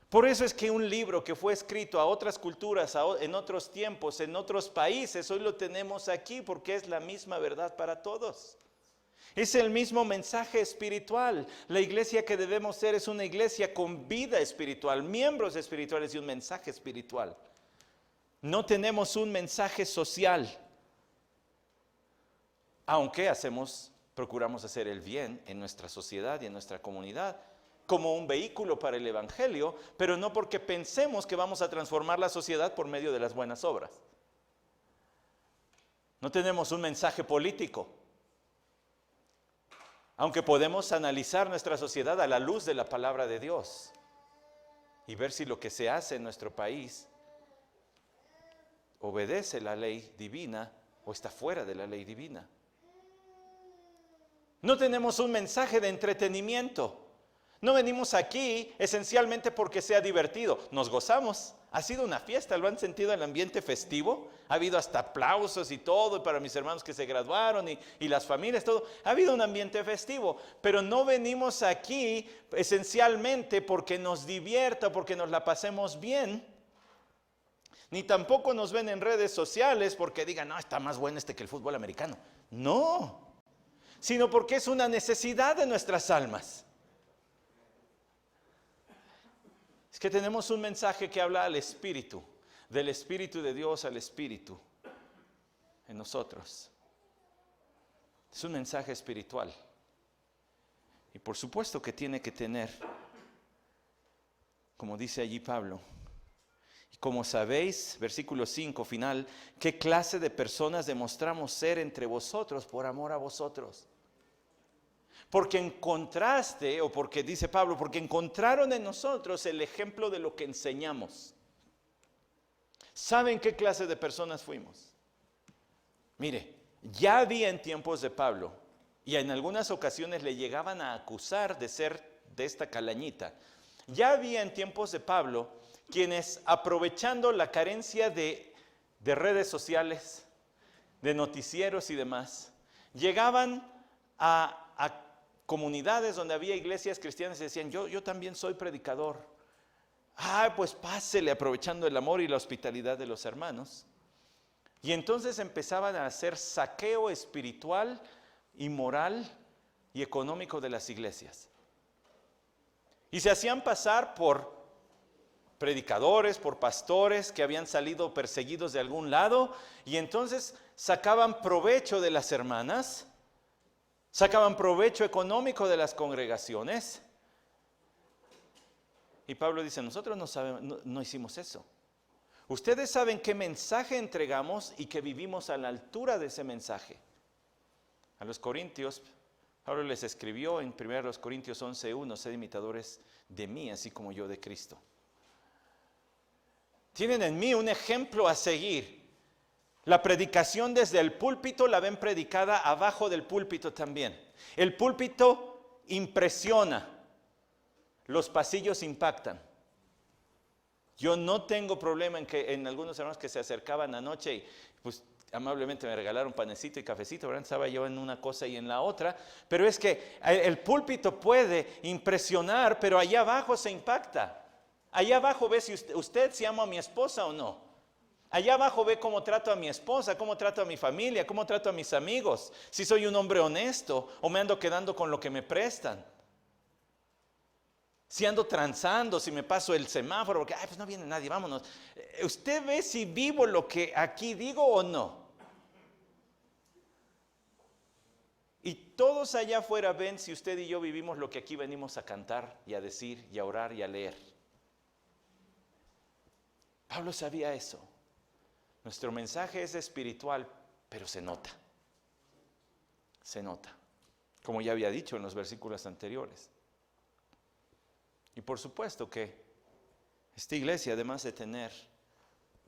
Por eso es que un libro que fue escrito a otras culturas, en otros tiempos, en otros países, hoy lo tenemos aquí porque es la misma verdad para todos. Es el mismo mensaje espiritual. La iglesia que debemos ser es una iglesia con vida espiritual, miembros espirituales y un mensaje espiritual. No tenemos un mensaje social, aunque procuramos hacer el bien en nuestra sociedad y en nuestra comunidad, como un vehículo para el evangelio, pero no porque pensemos que vamos a transformar la sociedad por medio de las buenas obras. No tenemos un mensaje político, aunque podemos analizar nuestra sociedad a la luz de la palabra de Dios y ver si lo que se hace en nuestro país obedece la ley divina o está fuera de la ley divina. No tenemos un mensaje de entretenimiento. No venimos aquí esencialmente porque sea divertido. Nos gozamos. Ha sido una fiesta. ¿Lo han sentido el ambiente festivo? Ha habido hasta aplausos y todo para mis hermanos que se graduaron y las familias, todo. Ha habido un ambiente festivo. Pero no venimos aquí esencialmente porque nos divierta, porque nos la pasemos bien. Ni tampoco nos ven en redes sociales porque digan, no, está más bueno que el fútbol americano. No. Sino porque es una necesidad de nuestras almas. Es que tenemos un mensaje que habla al Espíritu, del Espíritu de Dios al Espíritu en nosotros. Es un mensaje espiritual. Y por supuesto que tiene que tener, como dice allí Pablo, y como sabéis, versículo 5 final, ¿qué clase de personas demostramos ser entre vosotros por amor a vosotros? Porque en contraste, o porque dice Pablo, porque encontraron en nosotros el ejemplo de lo que enseñamos. ¿Saben qué clase de personas fuimos? Mire, ya había en tiempos de Pablo, y en algunas ocasiones le llegaban a acusar de ser de esta calañita. Ya había en tiempos de Pablo quienes, aprovechando la carencia de redes sociales, de noticieros y demás, llegaban a comunidades donde había iglesias cristianas y decían, yo también soy predicador. Pues pásele, aprovechando el amor y la hospitalidad de los hermanos. Y entonces empezaban a hacer saqueo espiritual y moral y económico de las iglesias. Y se hacían pasar por predicadores, por pastores que habían salido perseguidos de algún lado, y entonces sacaban provecho de las hermanas, sacaban provecho económico de las congregaciones. Y Pablo dice, nosotros no hicimos eso. Ustedes saben qué mensaje entregamos y que vivimos a la altura de ese mensaje. A los corintios, Pablo les escribió en 1 Corintios 11:1, sed imitadores de mí, así como yo de Cristo. Tienen en mí un ejemplo a seguir. La predicación desde el púlpito la ven predicada abajo del púlpito también. El púlpito impresiona, los pasillos impactan. Yo no tengo problema en algunos hermanos que se acercaban anoche y pues amablemente me regalaron panecito y cafecito, ¿verdad? Estaba yo en una cosa y en la otra, pero es que el púlpito puede impresionar, pero allá abajo se impacta. Allá abajo ve si usted si amo a mi esposa o no. Allá abajo ve cómo trato a mi esposa, cómo trato a mi familia, cómo trato a mis amigos, si soy un hombre honesto o me ando quedando con lo que me prestan. Si ando transando, si me paso el semáforo, porque pues no viene nadie, vámonos. ¿Usted ve si vivo lo que aquí digo o no? Y todos allá afuera ven si usted y yo vivimos lo que aquí venimos a cantar y a decir y a orar y a leer. Pablo sabía eso. Nuestro mensaje es espiritual, pero se nota. Se nota. Como ya había dicho en los versículos anteriores. Y por supuesto que esta iglesia, además de tener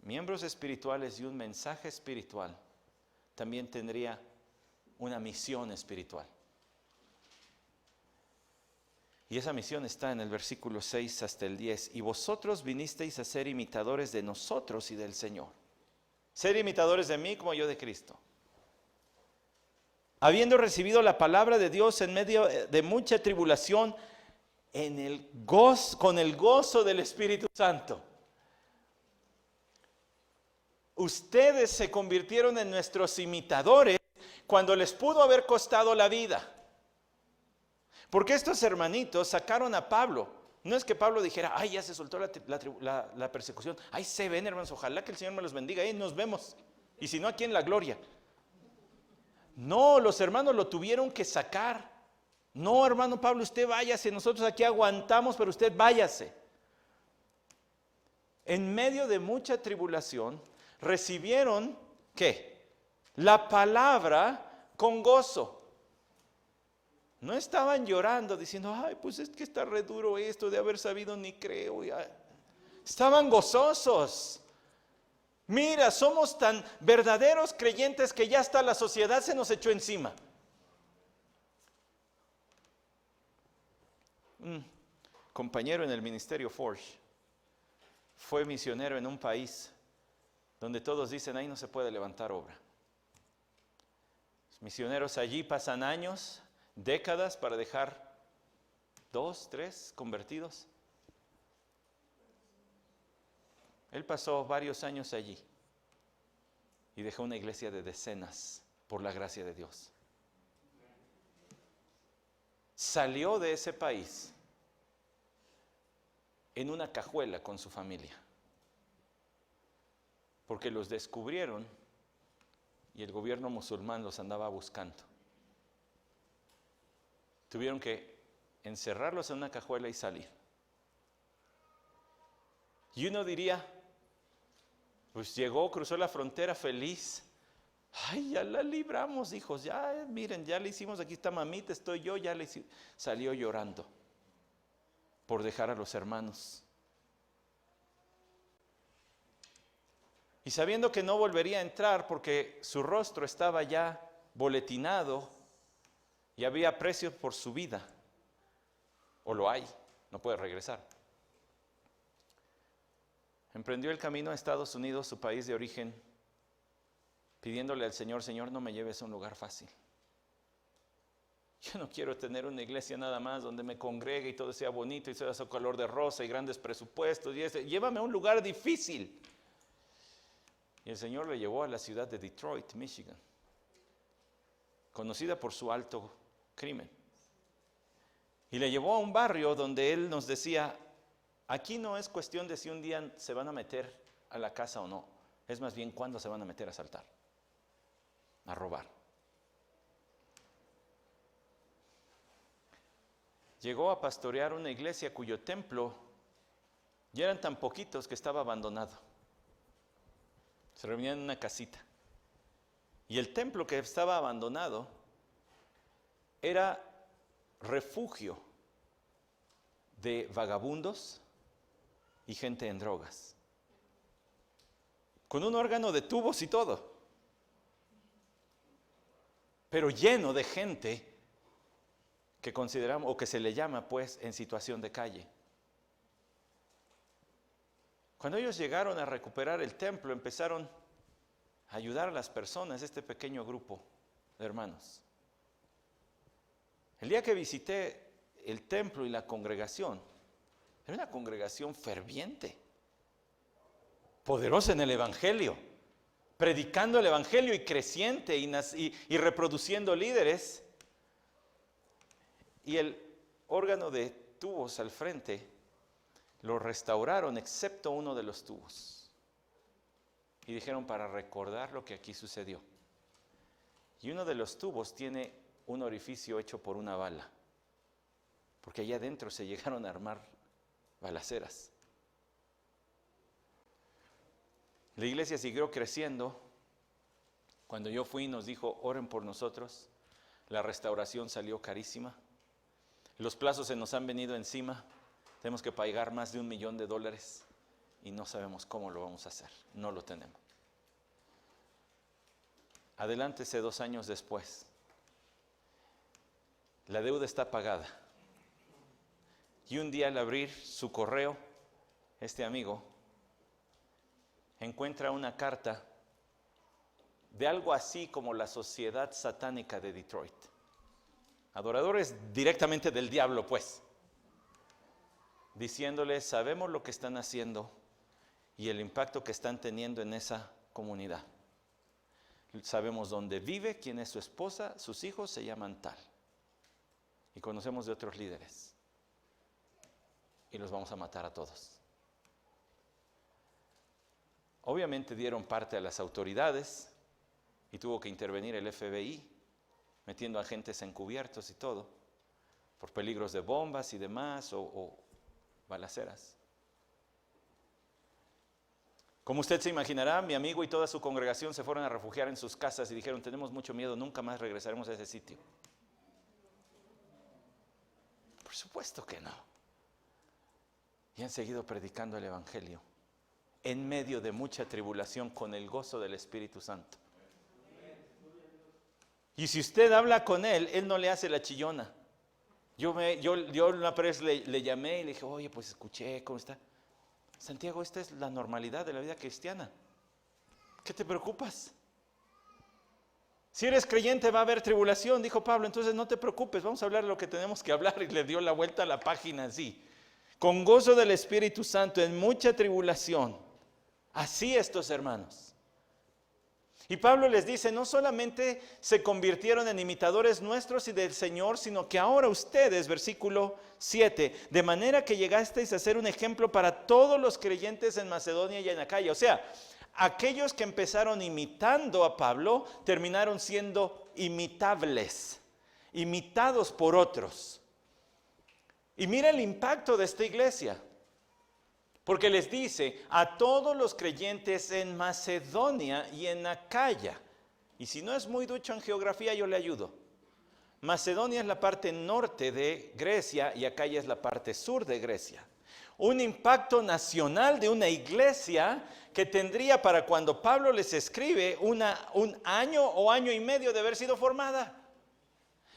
miembros espirituales y un mensaje espiritual, también tendría una misión espiritual. Y esa misión está en el versículo 6 hasta el 10. Y vosotros vinisteis a ser imitadores de nosotros y del Señor. Ser imitadores de mí como yo de Cristo. Habiendo recibido la palabra de Dios en medio de mucha tribulación, con el gozo del Espíritu Santo. Ustedes se convirtieron en nuestros imitadores cuando les pudo haber costado la vida. Porque estos hermanitos sacaron a Pablo. No es que Pablo dijera, ay, ya se soltó la persecución. Ay, se ven, hermanos, ojalá que el Señor me los bendiga. Nos vemos. Y si no, aquí en la gloria. No, los hermanos lo tuvieron que sacar. No, hermano Pablo, usted váyase, nosotros aquí aguantamos, pero usted váyase. En medio de mucha tribulación, recibieron, ¿qué? La palabra con gozo. No estaban llorando diciendo, ay, pues es que está re duro esto de haber sabido, ni creo. Estaban gozosos. Mira, somos tan verdaderos creyentes que ya hasta la sociedad se nos echó encima. Un compañero en el ministerio Forge fue misionero en un país donde todos dicen, ahí no se puede levantar obra. Los misioneros allí pasan años, décadas para dejar 2, 3 convertidos. Él pasó varios años allí y dejó una iglesia de decenas por la gracia de Dios. Salió de ese país en una cajuela con su familia, porque los descubrieron y el gobierno musulmán los andaba buscando. Tuvieron que encerrarlos en una cajuela y salir. Y uno diría, pues llegó, cruzó la frontera feliz. Ay, ya la libramos, hijos, ya miren, ya le hicimos, aquí está mamita, estoy yo, ya le hicimos. Salió llorando por dejar a los hermanos. Y sabiendo que no volvería a entrar porque su rostro estaba ya boletinado y había precio por su vida, o lo hay, no puede regresar. Emprendió el camino a Estados Unidos, su país de origen, pidiéndole al Señor, Señor, no me lleves a un lugar fácil. Yo no quiero tener una iglesia nada más donde me congregue y todo sea bonito y sea su color de rosa y grandes presupuestos. Llévame a un lugar difícil. Y el Señor le llevó a la ciudad de Detroit, Michigan, conocida por su alto crimen. Y le llevó a un barrio donde él nos decía, aquí no es cuestión de si un día se van a meter a la casa o no, es más bien cuándo se van a meter a asaltar, a robar. Llegó a pastorear una iglesia cuyo templo ya eran tan poquitos que estaba abandonado. Se reunían en una casita. Y el templo que estaba abandonado era refugio de vagabundos y gente en drogas, con un órgano de tubos y todo, pero lleno de gente que consideramos, o que se le llama pues en situación de calle. Cuando ellos llegaron a recuperar el templo, empezaron a ayudar a las personas, este pequeño grupo de hermanos. El día que visité el templo y la congregación, era una congregación ferviente, poderosa en el Evangelio, predicando el Evangelio y creciente y reproduciendo líderes. Y el órgano de tubos al frente lo restauraron, excepto uno de los tubos. Y dijeron, para recordar lo que aquí sucedió. Y uno de los tubos tiene un orificio hecho por una bala, porque allá adentro se llegaron a armar balaceras. La iglesia siguió creciendo. Cuando yo fui nos dijo, oren por nosotros. La restauración salió carísima. Los plazos se nos han venido encima. Tenemos que pagar más de $1 millón y no sabemos cómo lo vamos a hacer. No lo tenemos. Adelántese 2 años después. La deuda está pagada. Y un día al abrir su correo, este amigo encuentra una carta de algo así como la Sociedad Satánica de Detroit. Adoradores directamente del diablo, pues. Diciéndole, sabemos lo que están haciendo y el impacto que están teniendo en esa comunidad. Sabemos dónde vive, quién es su esposa, sus hijos se llaman tal. Y conocemos de otros líderes. Y los vamos a matar a todos. Obviamente dieron parte a las autoridades y tuvo que intervenir el FBI, metiendo agentes encubiertos y todo. por peligros de bombas y demás o balaceras. Como usted se imaginará, mi amigo y toda su congregación se fueron a refugiar en sus casas y dijeron, tenemos mucho miedo, nunca más regresaremos a ese sitio. Por supuesto que no. Y han seguido predicando el Evangelio en medio de mucha tribulación con el gozo del Espíritu Santo. Y si usted habla con él no le hace la chillona. Yo una vez le llamé y le dije, oye, pues escuché, ¿cómo está? Santiago, esta es la normalidad de la vida cristiana. ¿Qué te preocupas? Si eres creyente va a haber tribulación, dijo Pablo, entonces no te preocupes, vamos a hablar de lo que tenemos que hablar. Y le dio la vuelta a la página así. Con gozo del Espíritu Santo, en mucha tribulación. Así estos hermanos. Y Pablo les dice, no solamente se convirtieron en imitadores nuestros y del Señor, sino que ahora ustedes, versículo 7, de manera que llegasteis a ser un ejemplo para todos los creyentes en Macedonia y en Acaya. O sea, aquellos que empezaron imitando a Pablo, terminaron siendo imitables, imitados por otros. Y mira el impacto de esta iglesia. Porque les dice a todos los creyentes en Macedonia y en Acaya. Y si no es muy ducho en geografía, yo le ayudo. Macedonia es la parte norte de Grecia y Acaya es la parte sur de Grecia. Un impacto nacional de una iglesia que tendría para cuando Pablo les escribe un año o año y medio de haber sido formada.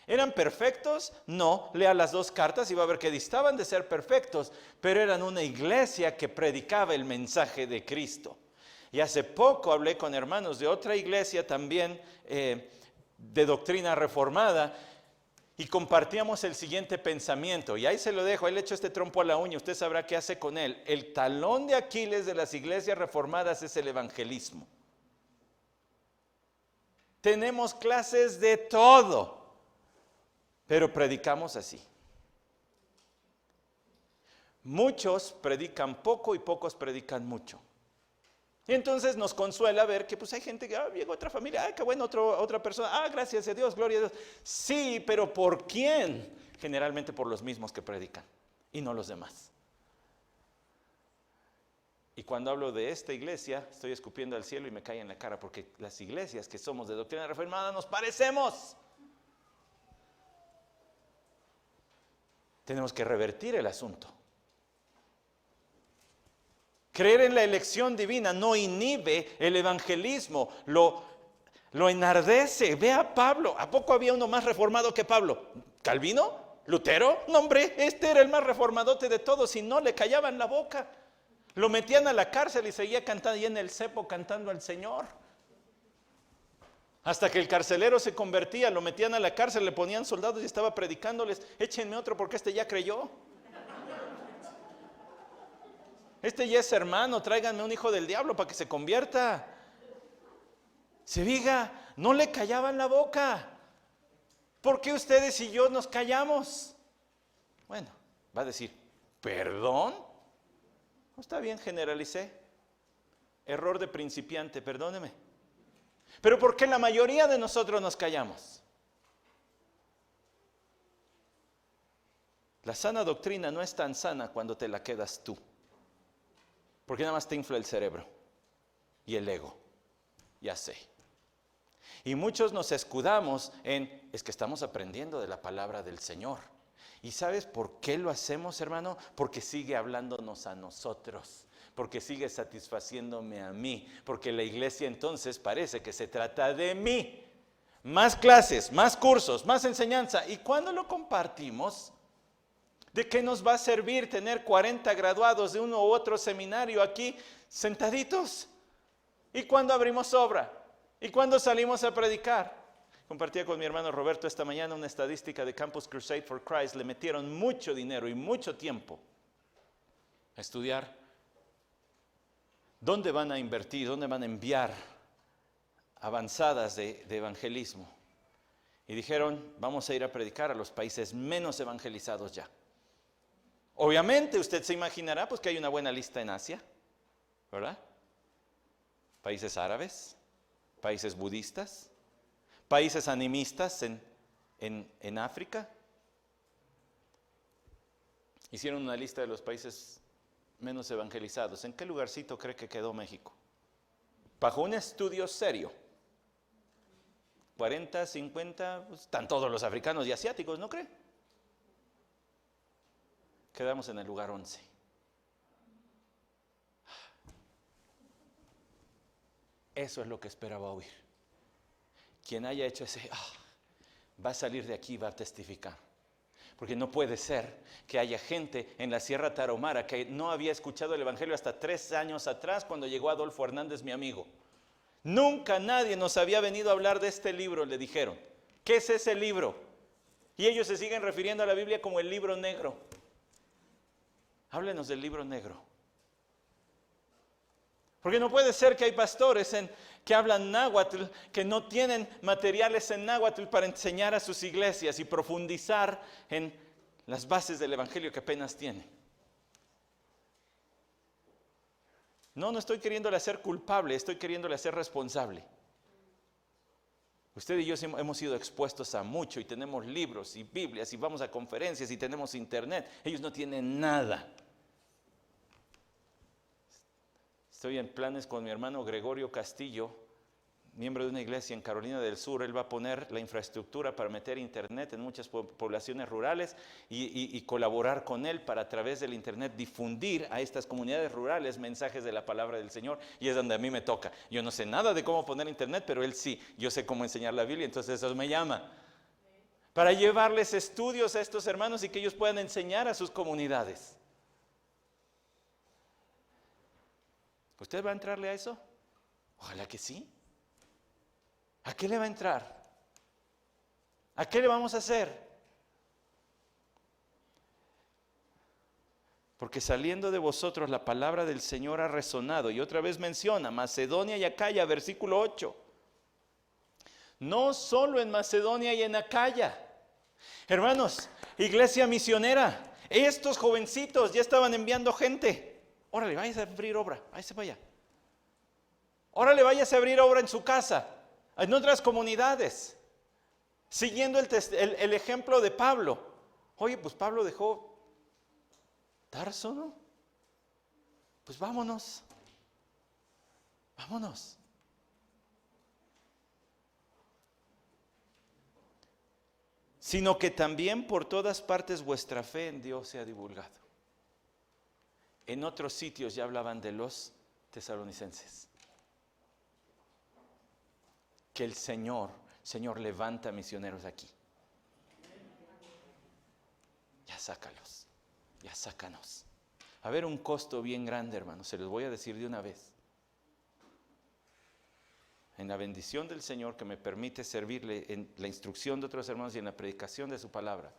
¿Eran perfectos? No, lea las dos cartas y va a ver que distaban de ser perfectos, pero eran una iglesia que predicaba el mensaje de Cristo. Y hace poco hablé con hermanos de otra iglesia también de doctrina reformada y compartíamos el siguiente pensamiento. Y ahí se lo dejo, ahí le echo este trompo a la uña, usted sabrá qué hace con él. El talón de Aquiles de las iglesias reformadas es el evangelismo. Tenemos clases de todo. Pero predicamos así. Muchos predican poco y pocos predican mucho. Y entonces nos consuela ver que pues hay gente que llegó otra familia, qué bueno, otra persona, gracias a Dios, gloria a Dios. Sí, pero ¿por quién? Generalmente por los mismos que predican y no los demás. Y cuando hablo de esta iglesia, estoy escupiendo al cielo y me cae en la cara porque las iglesias que somos de doctrina reformada nos parecemos. Tenemos que revertir el asunto. Creer en la elección divina no inhibe el evangelismo, lo enardece. Ve a Pablo. ¿A poco había uno más reformado que Pablo? ¿Calvino? ¿Lutero? No, hombre, este era el más reformadote de todos y no le callaban la boca. Lo metían a la cárcel y seguía cantando ahí en el cepo cantando al Señor. Hasta que el carcelero se convertía, lo metían a la cárcel, le ponían soldados y estaba predicándoles, échenme otro porque este ya creyó. Este ya es hermano, tráiganme un hijo del diablo para que se convierta. Se diga, no le callaban la boca. ¿Por qué ustedes y yo nos callamos? Bueno, va a decir, ¿perdón? No, está bien, generalicé. Error de principiante, perdóneme. Pero ¿por qué la mayoría de nosotros nos callamos? La sana doctrina no es tan sana cuando te la quedas tú. Porque nada más te infla el cerebro y el ego. Ya sé. Y muchos nos escudamos en, es que estamos aprendiendo de la palabra del Señor. ¿Y sabes por qué lo hacemos, hermano? Porque sigue hablándonos a nosotros. Porque sigue satisfaciéndome a mí, porque la iglesia entonces parece que se trata de mí. Más clases, más cursos, más enseñanza. ¿Y cuándo lo compartimos? ¿De qué nos va a servir tener 40 graduados de uno u otro seminario aquí sentaditos? ¿Y cuándo abrimos obra? ¿Y cuándo salimos a predicar? Compartía con mi hermano Roberto esta mañana una estadística de Campus Crusade for Christ. Le metieron mucho dinero y mucho tiempo a estudiar dónde van a invertir, dónde van a enviar avanzadas de evangelismo. Y dijeron, vamos a ir a predicar a los países menos evangelizados ya. Obviamente usted se imaginará pues que hay una buena lista en Asia, ¿verdad? Países árabes, países budistas, países animistas en África. Hicieron una lista de los países menos evangelizados. ¿En qué lugarcito cree que quedó México? Bajo un estudio serio. 40, 50, pues, están todos los africanos y asiáticos, ¿no cree? Quedamos en el lugar 11. Eso es lo que esperaba oír. Quien haya hecho ese, va a salir de aquí y va a testificar. Porque no puede ser que haya gente en la Sierra Tarahumara que no había escuchado el Evangelio hasta 3 años atrás cuando llegó Adolfo Hernández, mi amigo. Nunca nadie nos había venido a hablar de este libro, le dijeron. ¿Qué es ese libro? Y ellos se siguen refiriendo a la Biblia como el libro negro. Háblenos del libro negro. Porque no puede ser que hay pastores que hablan náhuatl, que no tienen materiales en náhuatl para enseñar a sus iglesias y profundizar en las bases del Evangelio que apenas tienen. No estoy queriéndole hacer culpable, estoy queriéndole hacer responsable. Usted y yo hemos sido expuestos a mucho y tenemos libros y Biblias y vamos a conferencias y tenemos internet. Ellos no tienen nada. Estoy en planes con mi hermano Gregorio Castillo, miembro de una iglesia en Carolina del Sur. Él va a poner la infraestructura para meter internet en muchas poblaciones rurales y colaborar con él para a través del internet difundir a estas comunidades rurales mensajes de la palabra del Señor. Y es donde a mí me toca. Yo no sé nada de cómo poner internet, pero él sí. Yo sé cómo enseñar la Biblia, entonces eso me llama. Para llevarles estudios a estos hermanos y que ellos puedan enseñar a sus comunidades. ¿Usted va a entrarle a eso? Ojalá que sí. ¿A qué le va a entrar? ¿A qué le vamos a hacer? Porque saliendo de vosotros la palabra del Señor ha resonado. Y otra vez menciona Macedonia y Acaya, versículo 8. No solo en Macedonia y en Acaya. Hermanos, iglesia misionera, estos jovencitos ya estaban enviando gente. Órale, váyase a abrir obra, váyase para allá. Órale, váyase a abrir obra en su casa, en otras comunidades, siguiendo el ejemplo de Pablo. Oye, pues Pablo dejó Tarso, ¿no? Pues vámonos. Sino que también por todas partes vuestra fe en Dios se ha divulgado. En otros sitios ya hablaban de los tesalonicenses. Que el Señor levanta misioneros aquí. Ya sácalos, ya sácanos. Va a haber un costo bien grande, hermanos, se los voy a decir de una vez. En la bendición del Señor que me permite servirle en la instrucción de otros hermanos y en la predicación de su palabra.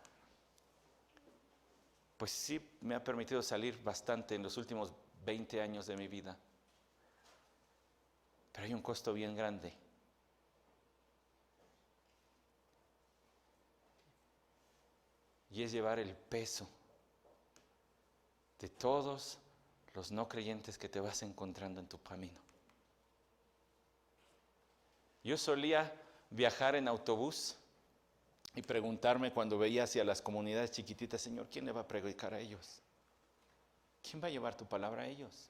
Pues sí me ha permitido salir bastante en los últimos 20 años de mi vida. Pero hay un costo bien grande. Y es llevar el peso de todos los no creyentes que te vas encontrando en tu camino. Yo solía viajar en autobús y preguntarme cuando veía hacia las comunidades chiquititas, Señor, ¿quién le va a predicar a ellos? ¿Quién va a llevar tu palabra a ellos?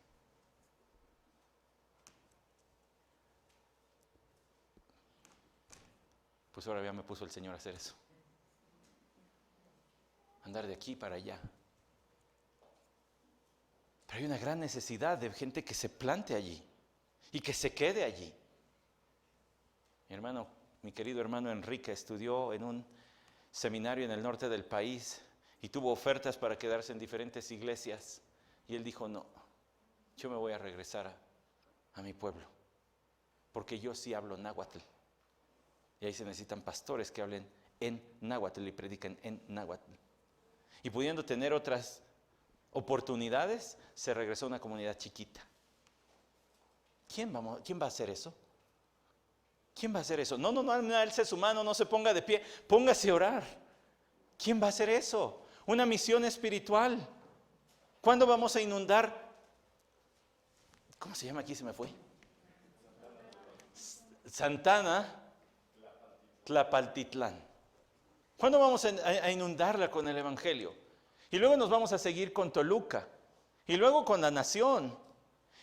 Pues ahora ya me puso el Señor a hacer eso. Andar de aquí para allá. Pero hay una gran necesidad de gente que se plante allí y que se quede allí. Mi querido hermano Enrique estudió en un seminario en el norte del país y tuvo ofertas para quedarse en diferentes iglesias. Y él dijo, no, yo me voy a regresar a mi pueblo, porque yo sí hablo náhuatl. Y ahí se necesitan pastores que hablen en náhuatl y prediquen en náhuatl. Y pudiendo tener otras oportunidades, se regresó a una comunidad chiquita. ¿Quién va a hacer eso? ¿Quién va a hacer eso? No, alce su mano, no se ponga de pie, póngase a orar. ¿Quién va a hacer eso? Una misión espiritual. ¿Cuándo vamos a inundar? ¿Cómo se llama aquí? Se me fue. Santana, Tlapaltitlán. ¿Cuándo vamos a inundarla con el Evangelio? Y luego nos vamos a seguir con Toluca. Y luego con la nación.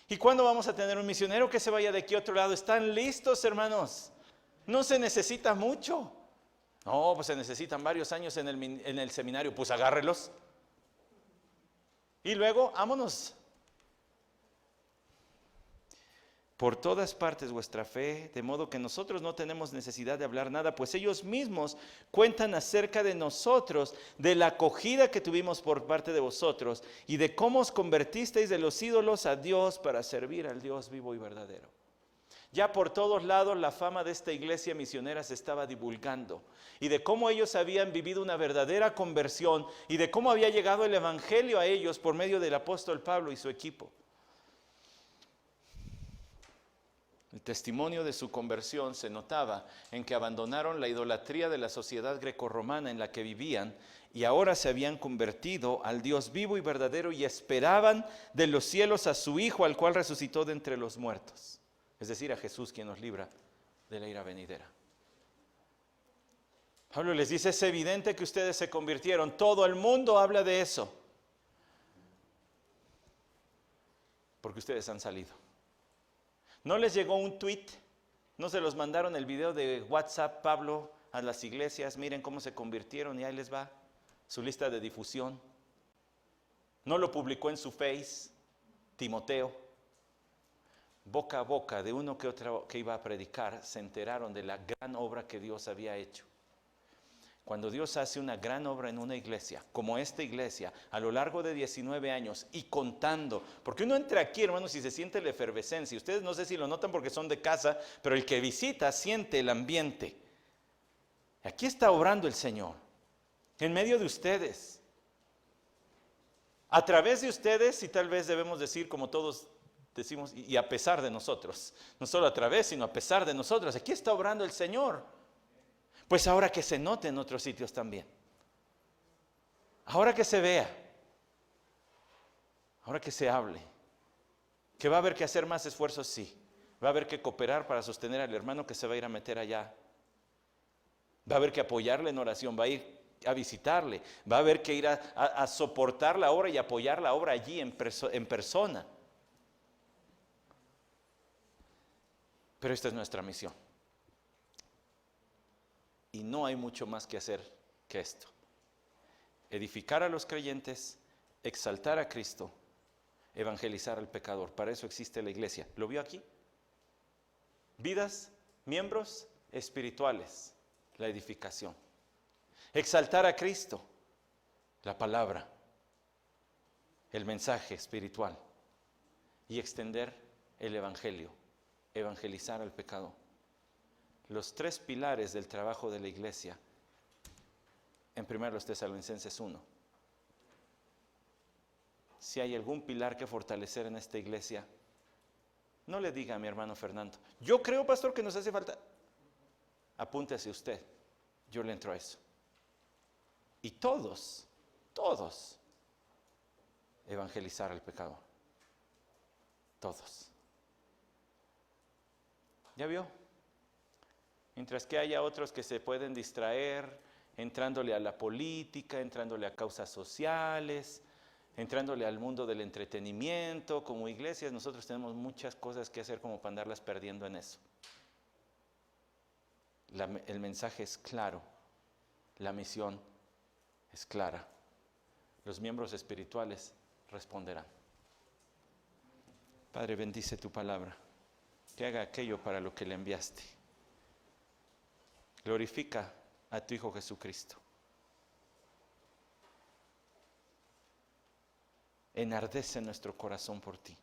¿Y cuándo vamos a tener un misionero que se vaya de aquí a otro lado? ¿Están listos, hermanos? No se necesita mucho. No, pues se necesitan varios años en el seminario. Pues agárrelos. Y luego, vámonos. Por todas partes vuestra fe, de modo que nosotros no tenemos necesidad de hablar nada, pues ellos mismos cuentan acerca de nosotros, de la acogida que tuvimos por parte de vosotros y de cómo os convertisteis de los ídolos a Dios para servir al Dios vivo y verdadero. Ya por todos lados la fama de esta iglesia misionera se estaba divulgando y de cómo ellos habían vivido una verdadera conversión y de cómo había llegado el evangelio a ellos por medio del apóstol Pablo y su equipo. El testimonio de su conversión se notaba en que abandonaron la idolatría de la sociedad grecorromana en la que vivían y ahora se habían convertido al Dios vivo y verdadero y esperaban de los cielos a su Hijo, al cual resucitó de entre los muertos. Es decir, a Jesús, quien nos libra de la ira venidera. Pablo les dice, es evidente que ustedes se convirtieron. Todo el mundo habla de eso. Porque ustedes han salido. ¿No les llegó un tweet? ¿No se los mandaron el video de WhatsApp, Pablo, a las iglesias? Miren cómo se convirtieron y ahí les va su lista de difusión. ¿No lo publicó en su Face, Timoteo? Boca a boca de uno que otro que iba a predicar, se enteraron de la gran obra que Dios había hecho. Cuando Dios hace una gran obra en una iglesia, como esta iglesia, a lo largo de 19 años y contando, porque uno entra aquí, hermanos, y se siente la efervescencia. Ustedes no sé si lo notan porque son de casa, pero el que visita siente el ambiente. Aquí está obrando el Señor, en medio de ustedes, a través de ustedes, y tal vez debemos decir, como todos decimos, y a pesar de nosotros, no solo a través, sino a pesar de nosotros. Aquí está obrando el Señor. Pues ahora que se note en otros sitios también. Ahora que se vea. Ahora que se hable. Que va a haber que hacer más esfuerzos, sí. Va a haber que cooperar para sostener al hermano que se va a ir a meter allá. Va a haber que apoyarle en oración, va a ir a visitarle. Va a haber que ir a soportar la obra y apoyar la obra allí en persona. Pero esta es nuestra misión. Y no hay mucho más que hacer que esto. Edificar a los creyentes, exaltar a Cristo, evangelizar al pecador. Para eso existe la iglesia. ¿Lo vio aquí? Vidas, miembros espirituales, la edificación. Exaltar a Cristo, la palabra, el mensaje espiritual. Y extender el evangelio, evangelizar al pecador. Los tres pilares del trabajo de la iglesia, en 1 Tesalonicenses 1. Si hay algún pilar que fortalecer en esta iglesia, no le diga a mi hermano Fernando, yo creo, pastor, que nos hace falta. Apúntese usted, yo le entro a eso. Y todos, evangelizar al pecador. Todos. ¿Ya vio? Mientras que haya otros que se pueden distraer entrándole a la política, entrándole a causas sociales, entrándole al mundo del entretenimiento. Como iglesias nosotros tenemos muchas cosas que hacer como para andarlas perdiendo en eso. El mensaje es claro, la misión es clara. Los miembros espirituales responderán. Padre, bendice tu palabra, que haga aquello para lo que le enviaste. Glorifica a tu Hijo Jesucristo. Enardece nuestro corazón por ti.